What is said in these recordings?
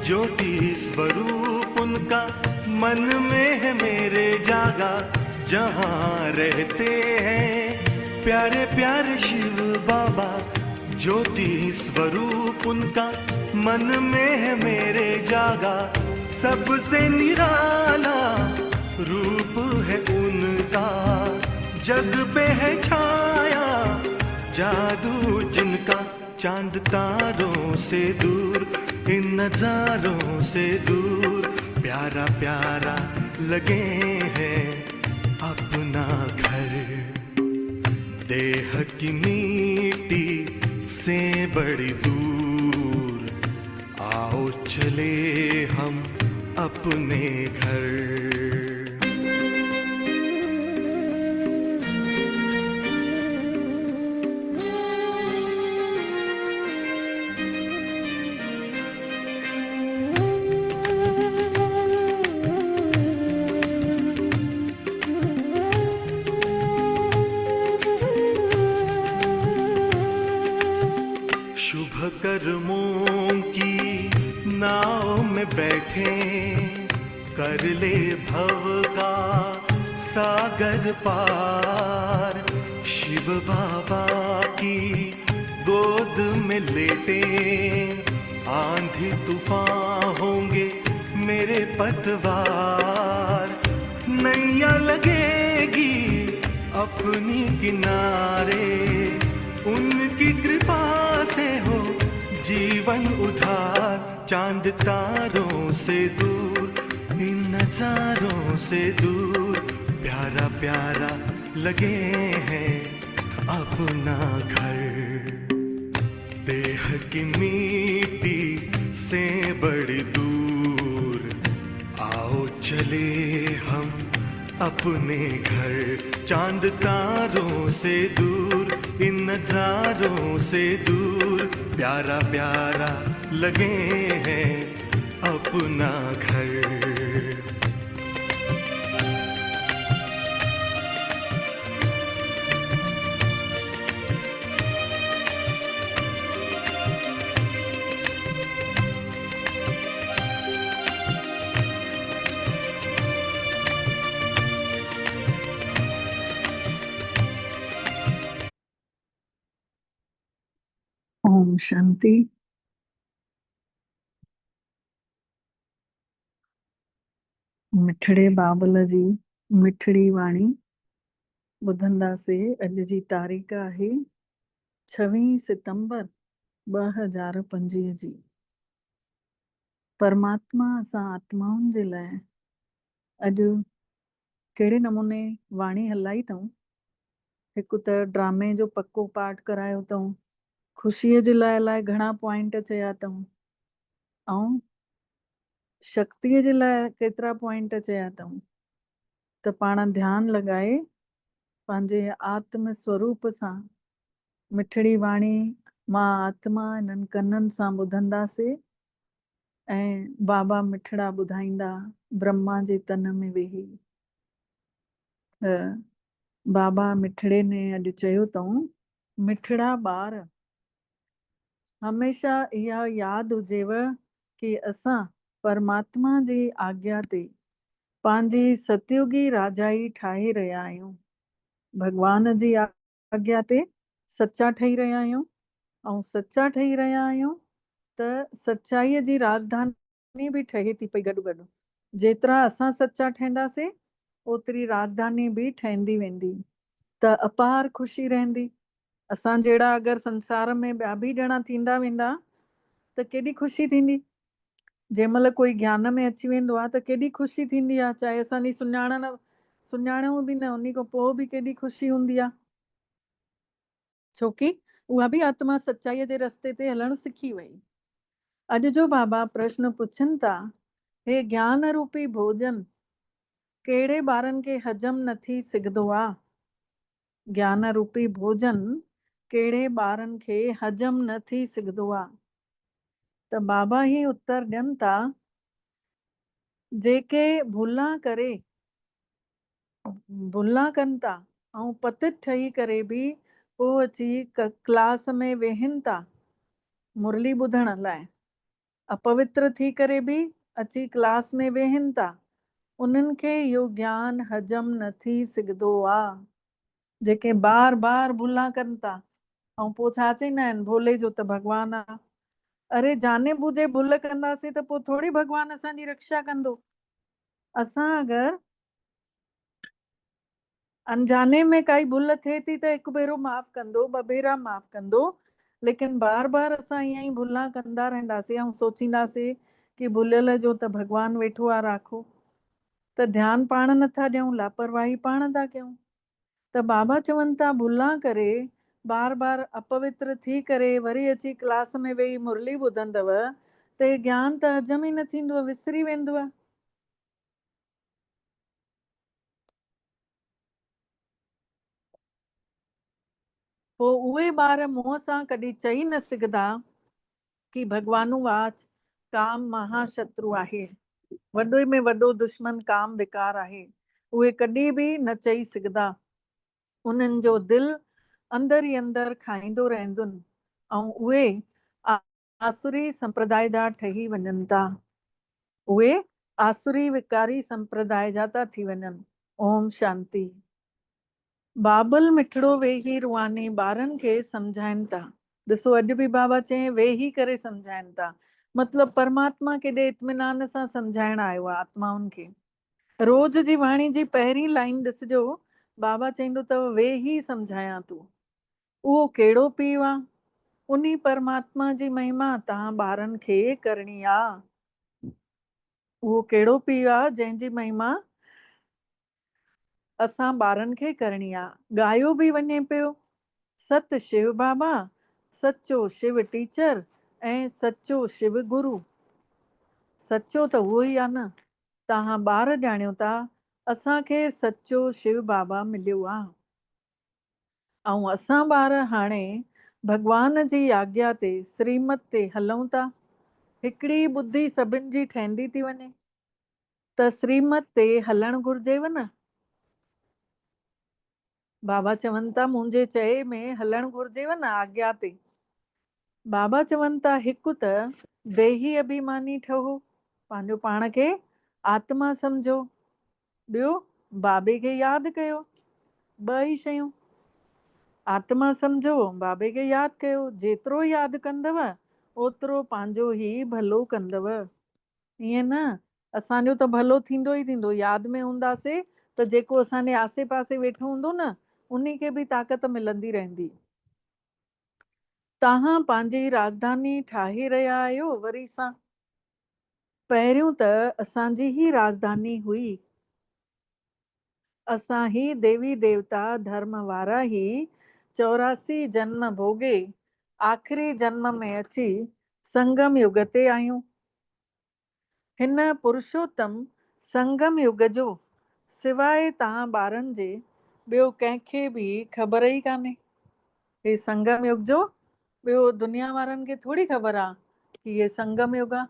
ज्योति स्वरूप उनका मन में है मेरे जागा, जहाँ रहते हैं प्यारे प्यारे शिव बाबा। ज्योति स्वरूप उनका मन में है मेरे जागा, सबसे निराला रूप है उनका, जग पे है छाया जादू जिनका। चांद तारों से दूर, इन नजारों से दूर, प्यारा प्यारा लगे हैं अपना घर। देह की मिट्टी से बड़ी दूर, आओ चले हम अपने घर। शुभ कर्मों की नाव में बैठे, कर ले भव का सागर पार। शिव बाबा की गोद में लेटे, आंधी तूफान होंगे मेरे पतवार। नैया लगेगी अपनी किनारे, उनकी कृपा से हो जीवन उधार। चांद तारों से दूर, इन नजारों से दूर, प्यारा प्यारा लगे हैं अपना घर। देह की मिट्टी से बड़ी दूर, आओ चले हम अपने घर। चांद तारों से दूर, इन नजारों से दूर, प्यारा प्यारा लगे हैं अपना घर। ओम शांति। मिठड़े बाबल जी मिठड़ी वाणी ॿुधंदासीं। अॼु जी तारीख़ आहे 26 सितंबर 2025 जी। परमात्मा असां आत्माउनि जे लाइ अॼु कहिड़े नमूने वाणी हलाई अथऊं। हिकु त ड्रामे जो पको पाठ करायो अथऊं, ख़ुशीअ जे लाइ अलाए घणा पॉइंट चया अथऊं, ऐं शक्तिअ जे लाइ केतिरा पॉइंट चया अथऊं। त पाण ध्यानु लॻाए पंहिंजे आत्म स्वरूप सां मिठड़ी वाणी मां आत्मा इन्हनि कननि सां ॿुधंदासीं। ऐं बाबा मिठड़ा ॿुधाईंदा ब्रह्मा जे तन में वेही। बाबा मिठड़े ने अॼु चयो अथऊं, मिठड़ा ॿार हमेशा इहा यादि हुजेव कि असां परमात्मा जी आज्ञा ते पंहिंजी सतयुगी राजाई ठाहे रहिया आहियूं। भगवान जी आज्ञा ते सच्चा ठही रहिया आहियूं, ऐं सच्चा ठही रहिया आहियूं त सच्चाईअ जी राजधानी बि ठहे थी पई गॾु गॾु। जेतिरा असां सच्चा ठहंदासीं ओतिरी राजधानी बि ठहंदी वेंदी, त अपार ख़ुशी रहंदी। असां जहिड़ा अगरि संसार में ॿिया बि ॼणा थींदा वेंदा त केॾी ख़ुशी थींदी। जंहिं महिल कोई ज्ञान में अची वेंदो आहे त केॾी ख़ुशी थींदी आहे, चाहे असांजी सुञाणूं बि न, उन खां पोइ बि केॾी ख़ुशी हूंदी आहे, छोकी उहा बि आत्मा सच्चाईअ जे रस्ते ते हलणु सिखी वई। अॼु जो बाबा प्रश्न पुछनि था, हे ज्ञान रूपी भोजन कहिड़े ॿारनि खे हजम न थी सघंदो आहे? ज्ञान रूपी भोजन कहिड़े ॿारनि खे हजम न थी सघंदो आहे? त बाबा ही उत्तर ॾियनि था, जेके भुला कनि था ऐं पतित ठही करे बि पोइ अची क्लास में वेहनि था मुरली ॿुधण लाइ, अपवित्र थी करे बि अची क्लास में वेहनि था, उन्हनि खे इहो ज्ञान हजम न थी सघंदो आहे। जेके बार बार भुला कनि था, ऐं पोइ छा चईंदा आहिनि, भोले जो त भॻवानु आहे। अरे जाने बुझे भुल कंदासीं त पोइ थोरी भॻवानु असांजी रक्षा कंदो। असां अगरि अनजाने में काई भुल थिए थी त हिकु भेरो माफ़ कंदो, ॿ भेरा माफ़ कंदो, लेकिन बार बार असां ईअं ई भुला कंदा रहंदासीं ऐं सोचींदासीं कि भुलियल जो त भॻवानु वेठो आहे राखो, त ध्यानु पाण नथा ॾियूं, लापरवाही पाण था कयूं। त बाबा चवनि था भुला करे बार बार अपवित्र थी करे वरी अची क्लास में वेही मुरली ॿुधंदव त ज्ञान त हजम ई न थींदो, विसरी वेंदव। पोइ उहे ॿार मुंहं सां कॾहिं चई न सघंदा कि भॻवानु वाच काम महाशत्रु आहे, वॾे में वॾो दुश्मन काम विकार आहे, उहे कॾहिं बि न चई सघंदा। उन्हनि जो दिलि अंदरि ई अंदरि खाईंदो रहंदुनि ऐं उहे आसुरी संप्रदाय जा ठही वञनि था, उहे आसुरी विकारी संप्रदाय जा था थी वञनि। ओम शांति। बाबल मिठड़ो वेही रुआनी ॿारनि खे सम्झाइनि था। ॾिसो अॼु बि बाबा चए वेही करे सम्झाइनि था, मतिलबु परमात्मा केॾे इत्मीनान सां सम्झाइण आयो आहे आत्माउनि खे। रोज़ जी वाणी जी पहिरीं लाइन ॾिसजो, बाबा चईंदो अथव वेही सम्झायां तूं। उहो कहिड़ो पीउ आहे? उन्ही परमात्मा जी महिमा तव्हां ॿारनि खे करणी आहे। उहो कहिड़ो पीउ आहे जंहिंजी महिमा असां ॿारनि खे करणी आहे। ॻायो बि वञे पियो, सत शिव बाबा, सचो शिव टीचर ऐं सचो शिव गुरु। सचो त उहो ई आहे न, तव्हां ॿार ॼाणियो था असांखे सचो शिव बाबा मिलियो आहे ऐं असां ॿार हाणे भॻवान जी आज्ञा ते श्रीमत ते हलूं था। हिकिड़ी ॿुधी सभिनि जी ठहंदी थी वञे त श्रीमत ते हलणु घुर्जेव न। बाबा चवनि था मुंहिंजे चए में हलणु घुर्जेव न, आज्ञा ते। बाबा चवनि था हिकु त देही अभिमानी ठहो, पंहिंजो पाण खे आत्मा सम्झो, ॿियो बाबे खे यादि कयो। ॿ ई शयूं, आत्मा सम्झो, बाबे खे यादि कयो। जेतिरो यादि कंदव ओतिरो पंहिंजो ई भलो कंदव। ईअं न, असांजो त भलो थींदो ई थींदो। यादि में हूंदासीं त जेको असांजे आसे पासे वेठो हूंदो न, उन्ही खे बि ताक़त मिलंदी रहंदी। तव्हां पंहिंजी राजधानी ठाहे रहिया आहियो वरी सां। पहिरियों त असांजी ई राजधानी हुई। असां ही देवी देवता धर्म वारा ही 84 जन्म भोगे आख़िरी जन्म में अची संगम युग ते आहियूं। हिन पुरुषोत्तम संगम युग जो सिवाय तव्हां ॿारनि जे ॿियो कंहिंखे बि ख़बर ई कान्हे। हे संगम युग जो ॿियो दुनिया वारनि खे थोरी ख़बर आहे कि हे संगम युग आहे।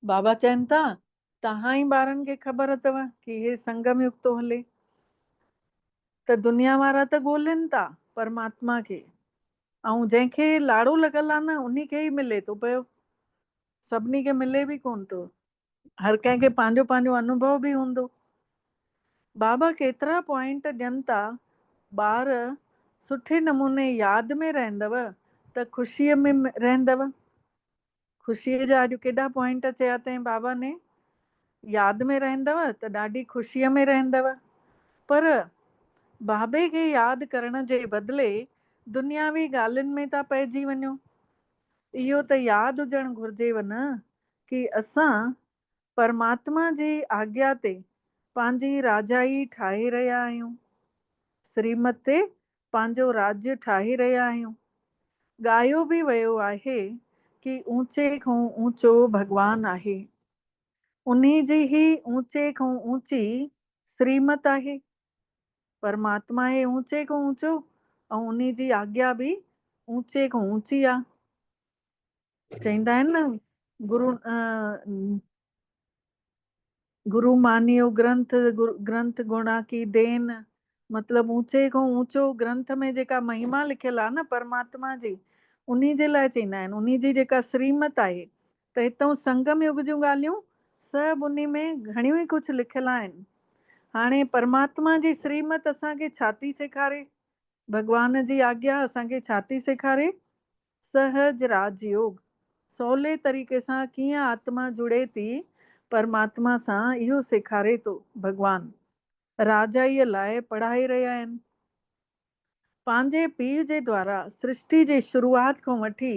बाबा चवनि था तव्हां ई ॿारनि खे ख़बर अथव कि हे संगम युग थो हले, त दुनिया वारा त ॻोल्हनि था परमात्मा खे, ऐं जंहिंखे लाड़ो लॻल आहे न उन्ही खे ई मिले थो पियो, सभिनी खे मिले बि कोन थो। हर कंहिंखे पंहिंजो पंहिंजो अनुभव बि हूंदो। बाबा केतिरा पॉइंट ॾियनि था, ॿार सुठे नमूने यादि में रहंदव त ख़ुशीअ में रहंदव। ख़ुशीअ जा अॼु केॾा पॉइंट चया अथई बाबा ने। यादि में रहंदव त ॾाढी ख़ुशीअ में रहंदव, पर बाबे खे यादि करण जे बदिले दुनियावी ॻाल्हियुनि में था पइजी वञो। इहो त यादि हुजणु घुर्जेव न कि असां परमात्मा जी आज्ञा ते पंहिंजी राजाई ठाहे रहिया आहियूं, श्रीमत ते पंहिंजो राज्य ठाहे रहिया आहियूं। ॻायो बि वियो आहे कि ऊचे खां ऊचो भॻवानु आहे, उन्ही जी ही ऊचे खां ऊची श्रीमत आहे। परमात्मा आहे ऊचे खां ऊचो ऐं उन्ही जी आज्ञा बि ऊचे खां ऊची आहे। चईंदा आहिनि न गुरु मानियो ग्रंथ, ग्रंथ गुणा की देन, मतिलबु ऊचे खां ऊचो ग्रंथ में जेका महिमा लिखियल आहे न परमात्मा जी, उन्ही जे लाइ चईंदा आहिनि, उन्ही जी जेका श्रीमत आहे। त हितां संगम युग जूं ॻाल्हियूं सभु उन्ही में घणियूं ई कुझु लिखियल आहिनि। हाणे परमात्मा जी श्रीमत असांखे छा थी सेखारे? भॻवान जी आज्ञा असांखे छा थी सेखारे? सहज राजयोग, सवले तरीक़े सां कीअं आत्मा जुड़े थी परमात्मा सां, इहो सेखारे थो भॻवान। राजाईअ लाइ पढ़ाई रहिया आहिनि। पंहिंजे पीउ जे द्वारा सृष्टि जी शुरूआत खां वठी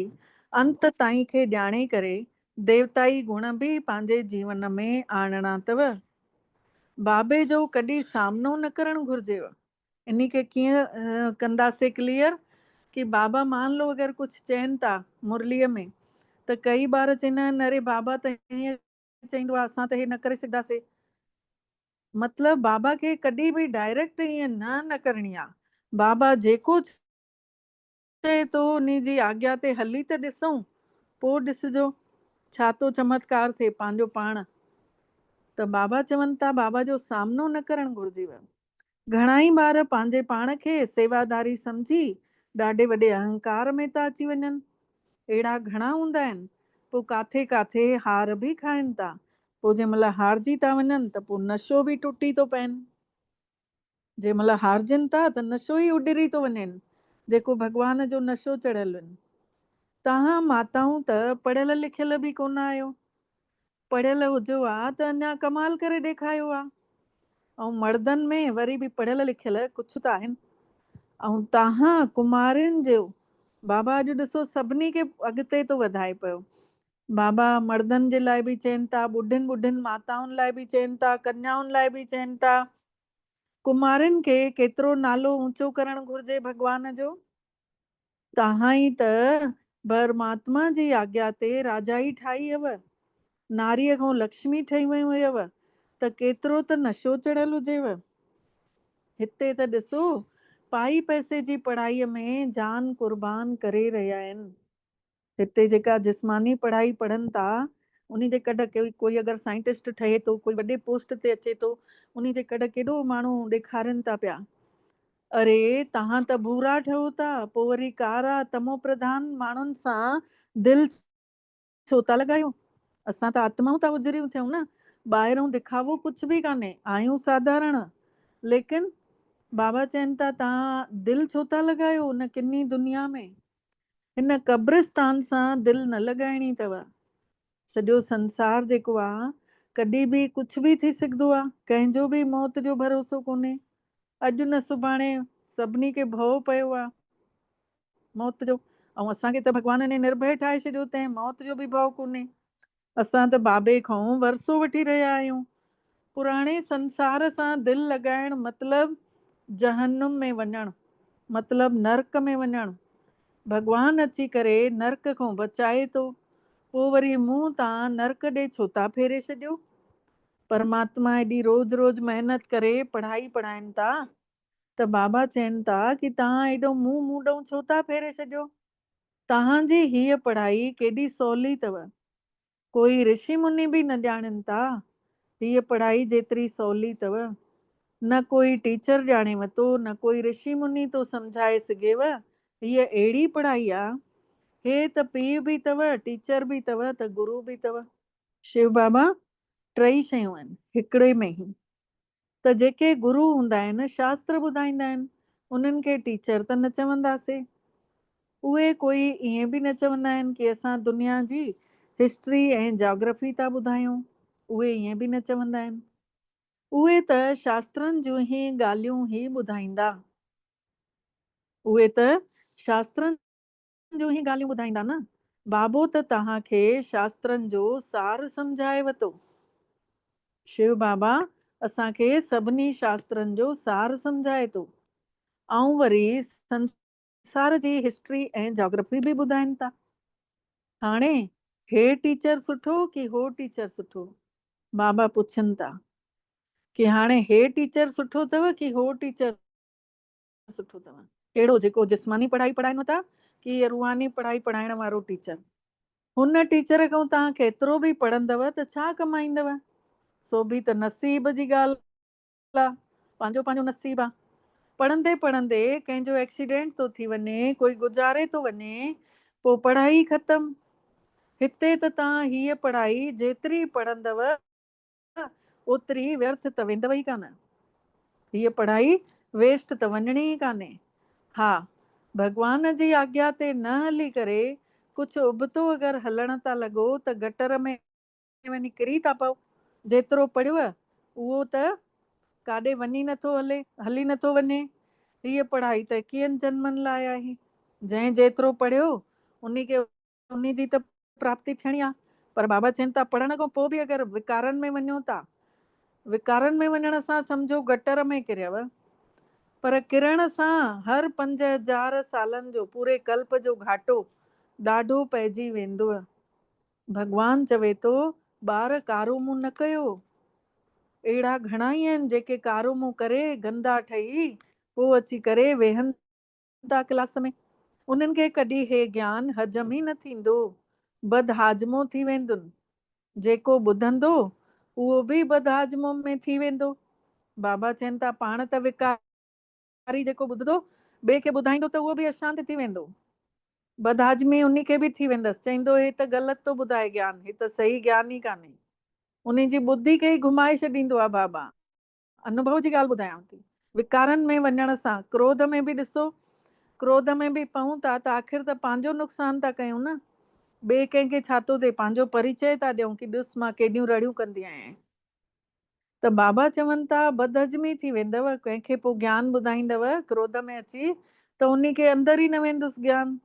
अंत ताईं खे ॼाणे करे देवताई गुण बि पंहिंजे जीवन में आणणा अथव। बाबे जो कॾहिं सामनो न करणु घुरिजेव। इन खे कीअं कंदासीं क्लियर? कि बाबा मान लो अगरि कुझु चवनि था मुरलीअ में, त कई बार चवंदा आहिनि अरे बाबा त हीअं चईंदो आहे, असां त हे न करे सघंदासीं। मतिलबु बाबा खे कॾहिं बि डायरेक्ट ईअं न करणी आहे। बाबा जेको चए थो उन जी आज्ञा ते हली त ॾिसूं, पोइ ॾिसिजो छा थो चमत्कार थिए पंहिंजो पाण। त बाबा चवनि था बाबा जो सामनो न करणु घुरिजेव। घणा ई ॿार पंहिंजे पाण खे सेवादारी सम्झी ॾाढे वॾे अहंकार में था अची वञनि। अहिड़ा घणा हूंदा आहिनि। पोइ काथे काथे हार बि खाइनि था। पोइ जंहिं महिल हारजी था वञनि त पोइ नशो बि टुटी थो पवनि। जंहिं महिल हारजनि था त नशो ई उॾरी थो वञनि, जेको भॻवान जो नशो चढ़ियल आहिनि। तव्हां माताऊं त पढ़ियल लिखियल बि कोन आहियो। पढ़ियल हुजो आहे त अञा कमाल करे ॾेखारियो आहे। ऐं मर्दनि में वरी बि पढ़ियल लिखियल कुझु त आहिनि। ऐं तव्हां कुमारियुनि जो बाबा अॼु ॾिसो सभिनी खे अॻिते थो वधाए पियो। बाबा मर्दनि जे लाइ बि चवनि था, ॿुढियुनि माताउनि लाइ बि चवनि था, कन्याउनि लाइ बि चवनि था। कुमारियुनि खे केतिरो नालो ऊंचो करणु घुरिजे भॻवान जो। तव्हां ई त परमात्मा जी आज्ञा ते राजाई ठाही हुयव, नारीअ खां लक्ष्मी ठही वई हुयव, त केतिरो त नशो चढ़ियल हुजेव। हिते त ॾिसो पाई पैसे जी पढ़ाईअ में जान कुर्बान करे रहिया आहिनि। हिते जेका जिस्मानी पढ़ाई पढ़नि था, उन जे कॾ कोई अगरि साइंटिस्ट ठहे थो, कोई वॾे पोस्ट ते अचे थो, उन जे कॾ केॾो माण्हू ॾेखारनि था पिया। अरे तव्हां त भूरा ठहो था, पोइ वरी कारा तमो प्रधान माण्हुनि सां दिलि छो था लॻायो? असां त आत्माऊं था गुज़रियूं थियूं न। ॿाहिरों दिखावो कुझु बि कान्हे, आहियूं साधारण। लेकिन बाबा चवनि था तव्हां दिलि छो था लॻायो उन किनी दुनिया में? हिन क़ब्रिस्तान सां दिलि न लॻाइणी अथव। सॼो संसार जेको आहे कॾहिं बि कुझु बि थी सघंदो आहे। कंहिंजो बि मौत जो भरोसो कोन्हे। अॼु न सुभाणे सभिनी खे भउ पियो आहे मौत जो। ऐं असांखे त भॻवान ने निर्भय ठाहे छॾियो, तंहिं मौत जो बि भउ कोन्हे। असां त बाबे खां वरसो वठी रहिया आहियूं। पुराणे संसार सां दिलि लॻाइणु मतिलबु जहन्नुम में वञणु, मतिलबु नर्क में वञणु। भॻवान अची करे नर्क खां बचाए थो, पोइ वरी मुंहुं तां नर्क ॾे छो था फेरे छॾियो? परमात्मा एॾी रोज़ रोज़ महिनत करे पढ़ाई पढ़ाइनि था, त बाबा चवनि था कि तव्हां एॾो मुंहुं मूं छो था फेरे छॾियो? तव्हांजी हीअ पढ़ाई केॾी सवली अथव। कोई ऋषि मुनि बि न ॼाणनि था हीअ पढ़ाई जेतिरी सवली अथव। न कोई टीचर ॼाणेव थो, न कोई ऋषि मुनि थो सम्झाए सघेव। हीअ अहिड़ी पढ़ाई आहे, हे त पीउ बि अथव, टीचर बि अथव, त गुरू बि अथव। शिव बाबा टई शयूं आहिनि हिकिड़े में ई। त जेके गुरू हूंदा आहिनि, शास्त्र ॿुधाईंदा आहिनि, उन्हनि खे टीचर त न चवंदासीं। उहे कोई ईअं बि न चवंदा आहिनि कि असां दुनिया जी हिस्ट्री ऐं जोग्राफी था ॿुधायूं। उहे ईअं बि न चवंदा आहिनि। उहे त शास्त्रनि जूं ई ॻाल्हियूं ई ॿुधाईंदा। उहे त शास्त्रनि जूं ई ॻाल्हियूं ॿुधाईंदा न। बाबो त तव्हांखे शास्त्रनि जो सार सम्झाएव थो। शिव बाबा असांखे सभिनी शास्त्रनि जो सार सम्झाए थो। ऐं वरी संसार जी हिस्ट्री ऐं जोग्राफी बि ॿुधाइनि था। हाणे हे टीचर सुठो कि हो टीचर सुठो? बाबा पुछनि था कि हाणे हे टीचर सुठो अथव कि हो टीचर सुठो अथव? कहिड़ो, जेको जिस्मानी पढ़ाई पढ़ाइनि था कि रूहानी पढ़ाई पढ़ाइण वारो टीचर? हुन टीचर खां तव्हां केतिरो बि पढ़ंदव त छा कमाईंदव? सो बि त नसीब जी ॻाल्हि आहे, पंहिंजो पंहिंजो नसीब आहे। पढ़ंदे पढ़ंदे कंहिंजो एक्सीडेंट थो थी वञे, कोई गुज़ारे थो वञे, पोइ पढ़ाई ख़तमु। हिते त तव्हां हीअ पढ़ाई जेतिरी पढ़ंदव ओतिरी व्यर्थ त वेंदव ई कान। हीअ पढ़ाई वेस्ट त वञणी ई कान्हे। हा, भॻवान जी आज्ञा ते न हली करे कुझु उबतो अगरि हलण था लॻो त गटर में वञी किरी था पओ। जेतिरो पढ़ियव उहो त काॾे वञी नथो हली नथो वञे। हीअ पढ़ाई त 21 जन्मनि लाइ आहे। जंहिं जेतिरो पढ़ियो उन जी त प्राप्ति थियणी आहे। पर बाबा चवनि था पढ़ण खां पोइ बि अगरि विकारनि में वञो था, विकारनि में वञण सां सम्झो गटर में किरियव, पर किरण सां हर 5000 सालनि जो पूरे कल्प जो घाटो ॾाढो पइजी वेंदो। भॻवान चवे थो ॿार कारो मुंहुं न कयो। अहिड़ा घणा ई आहिनि जेके कारो मुंहुं करे गंदा ठही पोइ अची करे वेहनि था क्लास में। उन्हनि खे कॾहिं हे ज्ञान हजम ई न थींदो, बदहाजमो थी वेंदुनि। जेको ॿुधंदो उहो बि बदहाजमो में थी वेंदो। बाबा चवनि था पाण त विकारी जेको ॿुधंदो ॿिए खे ॿुधाईंदो त उहो बि अशांत थी वेंदो। बदहाजमी उन खे बि थी वेंदसि, चईंदो हे त ग़लति थो ॿुधाए ज्ञान, हे त सही ज्ञान ई कान्हे। उन जी ॿुधी खे ई घुमाए छॾींदो आहे बाबा। अनुभव जी ॻाल्हि ॿुधायांव थी। विकारनि में वञण सां, क्रोध में बि ॾिसो, क्रोध में बि पऊं था त आख़िर त पंहिंजो नुक़सान था कयूं न। ॿिए कंहिंखे छा थो थिए, पंहिंजो परिचय था ॾियूं कि ॾिस मां केॾियूं रड़ियूं कंदी आहियां। त बाबा चवनि था बदहजमी थी वेंदव। कंहिंखे पोइ ज्ञान ॿुधाईंदव क्रोध में अची त उन खे अंदरि ई न वेंदुसि ज्ञान,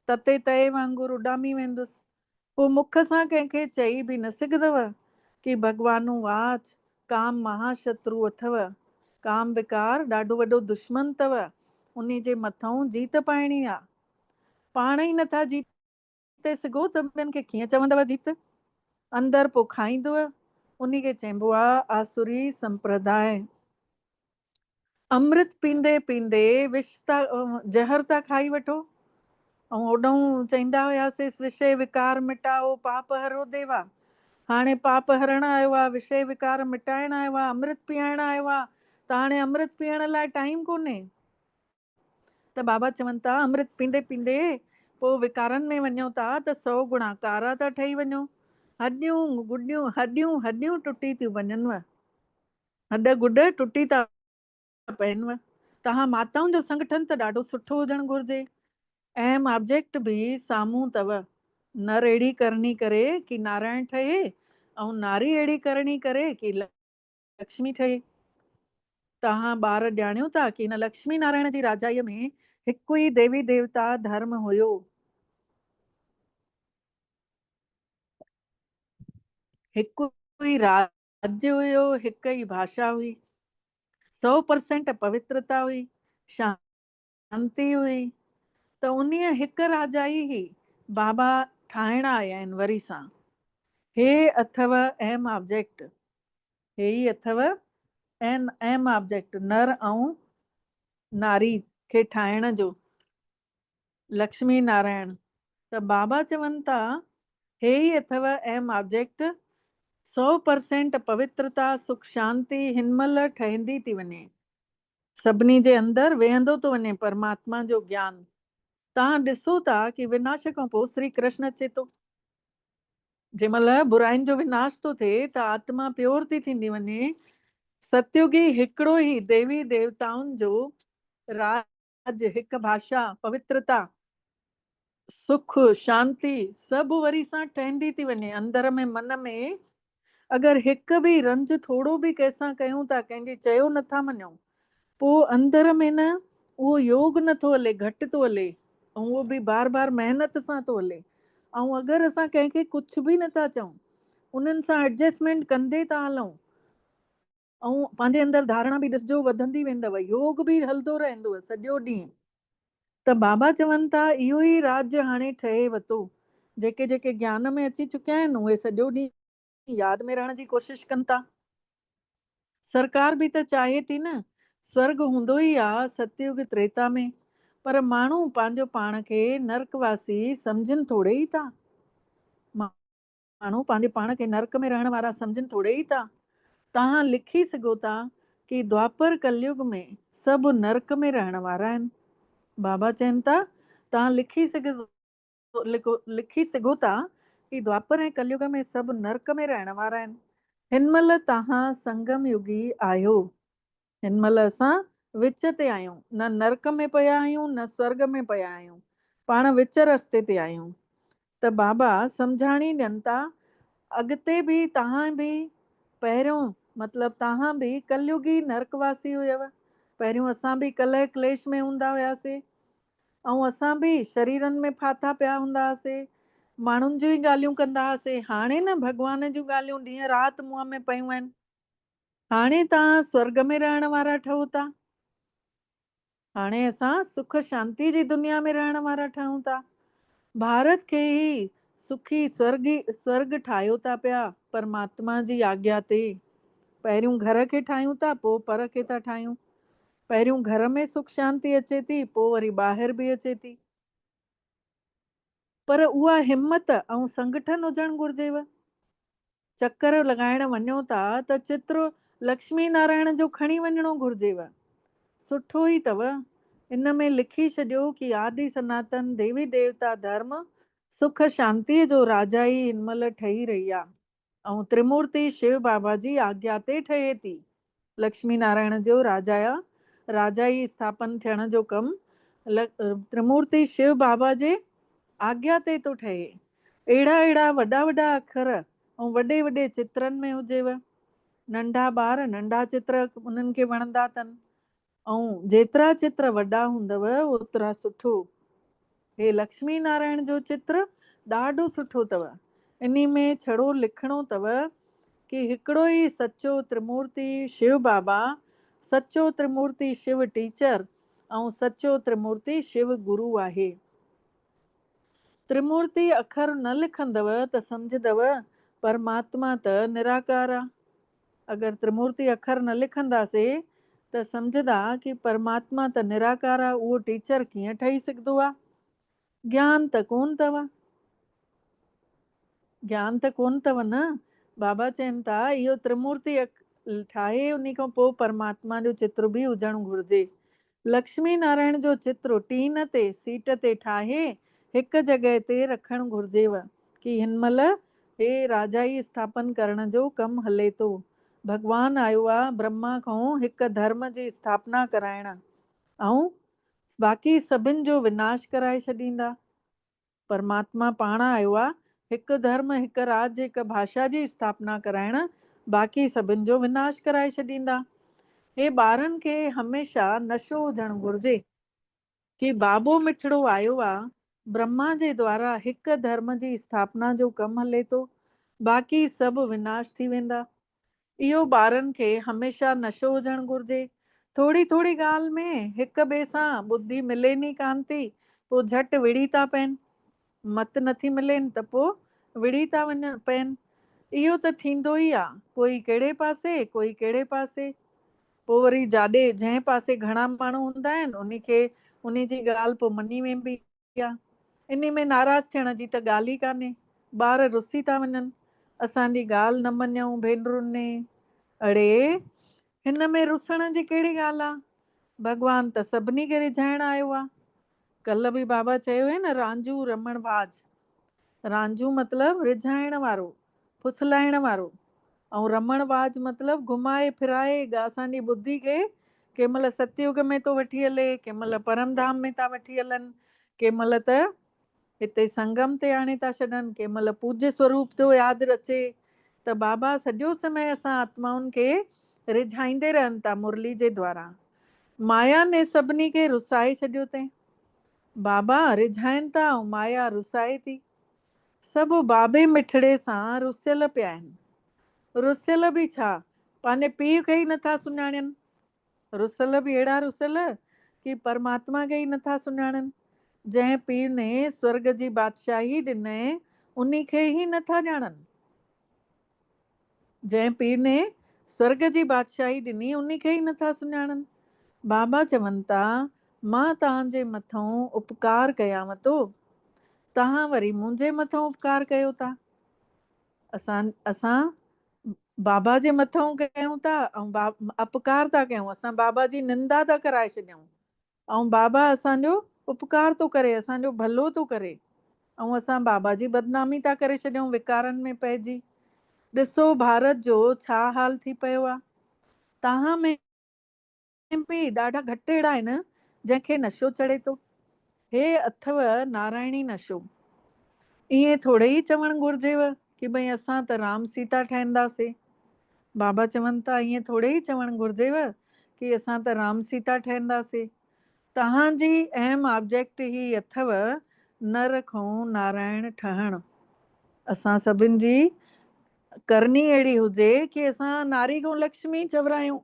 तते तए वांगुरु उॾामी वेंदुसि। पोइ मुख सां कंहिंखे चई बि न सघंदव कि भॻवानु वाच काम महाशत्रु अथव। काम विकार ॾाढो वॾो दुश्मन अथव, उन जे मथां जीत पाइणी आहे। पाण ई नथा जीते सघो त ॿियनि खे कीअं चवंदव जीत। अंदरि पोइ खाईंदव, उन खे चइबो आहे आसुरी संप्रदाय। अमृत पींदे पींदे जहर था खाई वठो। ऐं ओॾऊं चईंदा हुयासीं विषय विकार मिटाओ पाप हरो देवा। हाणे पाप हरण आयो आहे, विषय विकार मिटाइण आयो आहे, अमृत पीआइण आयो आहे। त हाणे अमृत पीअण लाइ टाइम कोन्हे। त बाबा चवनि था अमृत पींदे पींदे पोइ विकारनि में वञो था त 100 गुणा कारा था ठही वञो। हॾियूं गुॾियूं हॾियूं टुटी थियूं वञनव, हॾ गुॾ टुटी था पइनव। तव्हां माताउनि जो संगठन त ॾाढो सुठो हुजणु घुरिजे। अहम ऑब्जेक्ट बि साम्हूं अथव। नर अहिड़ी करणी करे कि नारायण ठहे, ऐं नारी अहिड़ी करणी करे कि लक्ष्मी ठहे। तव्हां ॿार ॼाणियो था कि हिन लक्ष्मी नारायण जी राजाईअ में हिकु ई देवी देवता धर्म हुयो। हिकु ई राज्य हुयो, हिकु ई भाषा हुई, 100% पवित्रता हुई, शांति हुई। त उन हिकु राजाई ही बाबा ठाहिण आया आहिनि वरी सां। हे अथव अहम ऑब्जेक्ट, हे ई अथव अहम ऑब्जेक्ट, नर ऐं नारी खे ठाहिण जो, लक्ष्मी नारायण। त बाबा चवनि था हे ई अथव अहम ऑब्जेक्ट। 100% पवित्रता सुख शांति हिन महिल ठहंदी थी वञे। सभिनी जे अंदरि वेहंदो थो वञे परमात्मा जो ज्ञान। तव्हां ॾिसो था कि विनाश खां पोइ श्री कृष्ण अचे थो। जंहिं महिल बुराइनि जो विनाश थो थिए त आत्मा प्योर थी थींदी वञे। सतयुगी हिकिड़ो ई देवी देवताउनि जो राज, हिकु भाषा, पवित्रता, सुख शांति सभु वरी सां ठहंदी थी वञे। अंदर में मन में अगरि हिकु बि रंज थोरो बि कंहिंसां कयूं था, कंहिंजी चयो नथा मञूं, पोइ अंदर में न उहो योग नथो हले, घटि थो हले, ऐं उहो बि बार बार महिनत सां थो हले। ऐं अगरि असां कंहिंखे कुझु बि नथा चऊं, उन्हनि सां एडजस्टमेंट कंदे था हलूं, ऐं पंहिंजे अंदरि धारणा बि ॾिसजो वधंदी वेंदव, योग बि हलंदो रहंदो सॼो ॾींहुं। त बाबा चवनि था इहो ई राज्य हाणे ठहे वतो। जेके जेके ज्ञान में अची चुकिया आहिनि उहे सॼो ॾींहुं यादि में रहण जी कोशिशि कनि था। सरकार बि त चाहे थी न स्वर्ग हूंदो ई आहे सतयुग त्रेता में, पर माण्हू पंहिंजो पाण खे नर्कवासी सम्झनि थोरे ई था। माण्हू पंहिंजे पाण खे नर्क में रहण वारा सम्झनि थोरे ई था। तव्हां लिखी सघो था कि द्वापर कलयुग में सभु नर्क में रहण वारा आहिनि। बाबा चवनि था तव्हां लिखी सघो लिखी सघो था कि द्वापर ऐं कलयुग में सभु नरक में रहण वारा आहिनि। हिन महिल तव्हां संगम युगी आहियो। हिन महिल असां विच ते आहियूं, न नरक में पिया आहियूं न स्वर्ग में पिया आहियूं, पाण विच रस्ते ते आहियूं। त बाबा सम्झाणी ॾियनि था, अॻिते बि तव्हां बि पहिरियों मतिलबु तव्हां बि कलयुगी नरकवासी हुयव। पहिरियों असां बि कलह क्लेश में हूंदा हुआसीं ऐं असां बि शरीरनि में फाथा पिया हूंदा हुआसीं, माण्हुनि जूं ई ॻाल्हियूं कंदा हुआसीं। हाणे न भॻवान जूं ॻाल्हियूं ॾींहं राति मुंहं में पयूं आहिनि। हाणे तव्हां स्वर्ग में रहण वारा ठहो था। हाणे असां सुख शांति जी दुनिया में रहण वारा ठहूं था। भारत खे ई सुखी स्वर्ग ठाहियो था पिया परमात्मा जी आज्ञा ते। पहिरियों घर खे ठाहियूं था, पोइ पर खे था ठाहियूं। पहिरियों घर में सुख शांति अचे थी, पोइ वरी ॿाहिरि बि अचे थी। पर उहा हिम्मत ऐं संगठन हुजणु घुर्जेव। चक्कर लॻाइण वञो था त चित्र लक्ष्मी नारायण जो खणी वञिणो घुर्जेव। सुठो ई अथव। इन में लिखी छॾियो कि आदि सनातन देवी देवता धर्म सुख शांतीअ जो राजा ई हिन महिल ठही रही आहे ऐं त्रिमूर्ति शिव बाबा जी आज्ञा ते ठहे थी। लक्ष्मी नारायण जो राजा ई स्थापन थियण जो कमु त्रिमूर्ति शिव बाबा जे आज्ञा ते थो ठहे। अहिड़ा अहिड़ा वॾा वॾा अखर ऐं वॾे वॾे चित्रनि में हुजेव। नंढा ॿार नंढा चित्र उन्हनि खे वणंदा अथनि ऐं जेतिरा चित्र वॾा हूंदव ओतिरा सुठो। हे लक्ष्मी नारायण जो चित्र ॾाढो सुठो अथव। इन में छड़ो लिखणो अथव कि हिकिड़ो ई सचो त्रिमूर्ति शिव बाबा, सचो त्रिमूर्ति शिव टीचर ऐं सचो त्रिमूर्ति शिव गुरु आहे। त्रिमूर्ति अखर न लिखंदव त सम्झदव परमात्मा त निराकार आहे। अगरि त्रिमूर्ति अखर न लिखंदासीं त सम्झदा कि परमात्मा त निराकार आहे, उहो टीचर कीअं ठही सघंदो आहे। ज्ञान त कोन अथव, ज्ञान त कोन अथव न। बाबा चवनि था इहो त्रिमूर्ति ठाहे, उन खां पोइ परमात्मा जो चित्र बि हुजणु घुर्जे। लक्ष्मी नारायण जो चित्र टीन ते सीट ते ठाहे हिकु जॻह ते रखणु घुर्जेव कि हिन महिल हे राजा ई स्थापन करण जो कमु हले थो। भॻवानु आयो आहे ब्रह्मा खां हिकु धर्म जी स्थापना कराइण ऐं बाक़ी सभिनि जो विनाश कराए छॾींदा। परमात्मा पाण आयो आहे हिकु धर्म हिकु राज्य हिकु भाषा जी स्थापना कराइण, बाक़ी सभिनि जो विनाश कराए छॾींदा। हे ॿारनि खे हमेशह नशो हुजणु घुर्जे कि बाबो मिठड़ो आयो आहे, ब्रह्मा जे द्वारा हिकु धर्म जी स्थापना जो कमु हले थो, बाक़ी सभु विनाश थी वेंदा। इहो ॿारनि खे हमेशह नशो हुजणु घुर्जे। थोरी थोरी ॻाल्हि में हिक ॿिए सां ॿुधी मिलेनि ई कान थी, पोइ झटि विड़ी था पइनि। मत नथी मिलेनि त पोइ विड़ी था पइनि। इहो त थींदो ई आहे, कोई कहिड़े पासे कोई कहिड़े पासे। पोइ वरी जाॾे जंहिं पासे घणा माण्हू हूंदा आहिनि उन जी ॻाल्हि पोइ मञी वेंदी आहे। इन में नाराज़ थियण जी त ॻाल्हि ई कान्हे। ॿार रुसी था वञनि, असांजी ॻाल्हि न मञूं भेनरुनि ने। अड़े हिन में रुसण जी कहिड़ी ॻाल्हि आहे। भॻवानु त सभिनी खे रिझाइण आयो आहे। कल्ह बि बाबा चयो आहे न, रांझू रमण बाज। रांझू मतिलबु रिझाइण वारो, फुसलाइण वारो, ऐं रमण बाज मतिलबु घुमाए फिराए असांजी ॿुधी खे कंहिं महिल सतयुग में थो वठी हले, कंहिं महिल परमधाम में था वठी हलनि, कंहिं महिल त हिते संगम ते आणे था छॾनि, कंहिं महिल पूज्य स्वरूप जो यादि अचे। त बाबा सॼो समय असां आत्माउनि खे रिझाईंदे रहनि था मुरली जे द्वारा। माया ने सभिनी खे रुसाए छॾियो अथई। बाबा रिझाइनि था ऐं माया रुसाए थी। सभु बाबे मिठड़े सां रुसियल पिया आहिनि। रुसियल बि छा, पंहिंजे पीउ खे ई नथा सुञाणनि। रुसियल बि अहिड़ा रुसियल कि परमात्मा खे ई नथा सुञाणनि। जंहिं पीउ ने स्वर्ग जी बादशाही ॾिनई उन खे ई नथा ॼाणनि। जंहिं पीउ ने स्वर्ग जी बादशाही ॾिनी उन खे ई नथा सुञाणनि। बाबा चवनि था मां तव्हांजे मथां उपकार कयांव थो, तव्हां वरी मुंहिंजे मथां उपकार कयो था। असां बाबा जे मथां कयूं था ऐं अपकार था कयूं। असां बाबा जी निंदा था कराए छॾियूं ऐं बाबा असांजो उपकार थो करे, असांजो भलो थो करे। ऐं असां बाबा जी बदनामी था करे छॾियूं विकारनि में पइजी। ॾिसो भारत जो छा हाल थी पियो आहे। तव्हां में बि ॾाढा घटि अहिड़ा आहिनि जंहिंखे नशो चढ़े थो। हे अथव नारायणी नशो। ईअं थोरे ई चवणु घुरिजेव की भई असां त राम सीता ठहंदासीं। बाबा चवनि था ईअं थोरे ई चवणु घुरिजेव की असां त राम सीता ठहंदासीं। तव्हांजी अहम ऑब्जेक्ट ही अथव नर खां नारायण ठहणु। असां सभिनि जी करनी अहिड़ी हुजे की असां नारी खां लक्ष्मी चवरायूं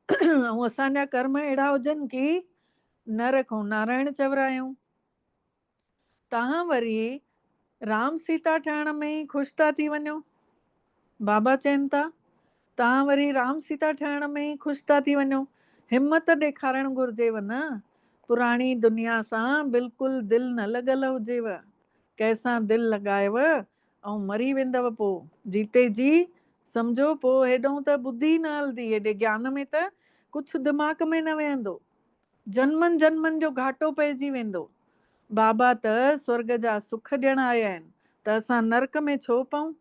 ऐं असांजा कर्म अहिड़ा हुजनि की नर खां नारायण चवरायूं। तव्हां वरी राम सीता ठहण में ई ख़ुशि था थी वञो। बाबा चवनि था तव्हां वरी राम सीता ठहण में ई ख़ुशि था थी वञो। हिमत ॾेखारणु घुरिजेव न। पुराणी दुनिया सां बिल्कुलु दिलि न लॻल हुजेव। कंहिंसां दिलि लॻायव ऐं मरी वेंदव पोइ जीते जी सम्झो पोइ हेॾो त ॿुधी न हलंदी, हेॾे ज्ञान में त कुझु दिमाग़ में न वेहंदो। जन्मनि जन्मनि जो घाटो पइजी वेंदो। बाबा त स्वर्ग जा सुख ॾियण आया आहिनि त असां नरक में छो पऊं।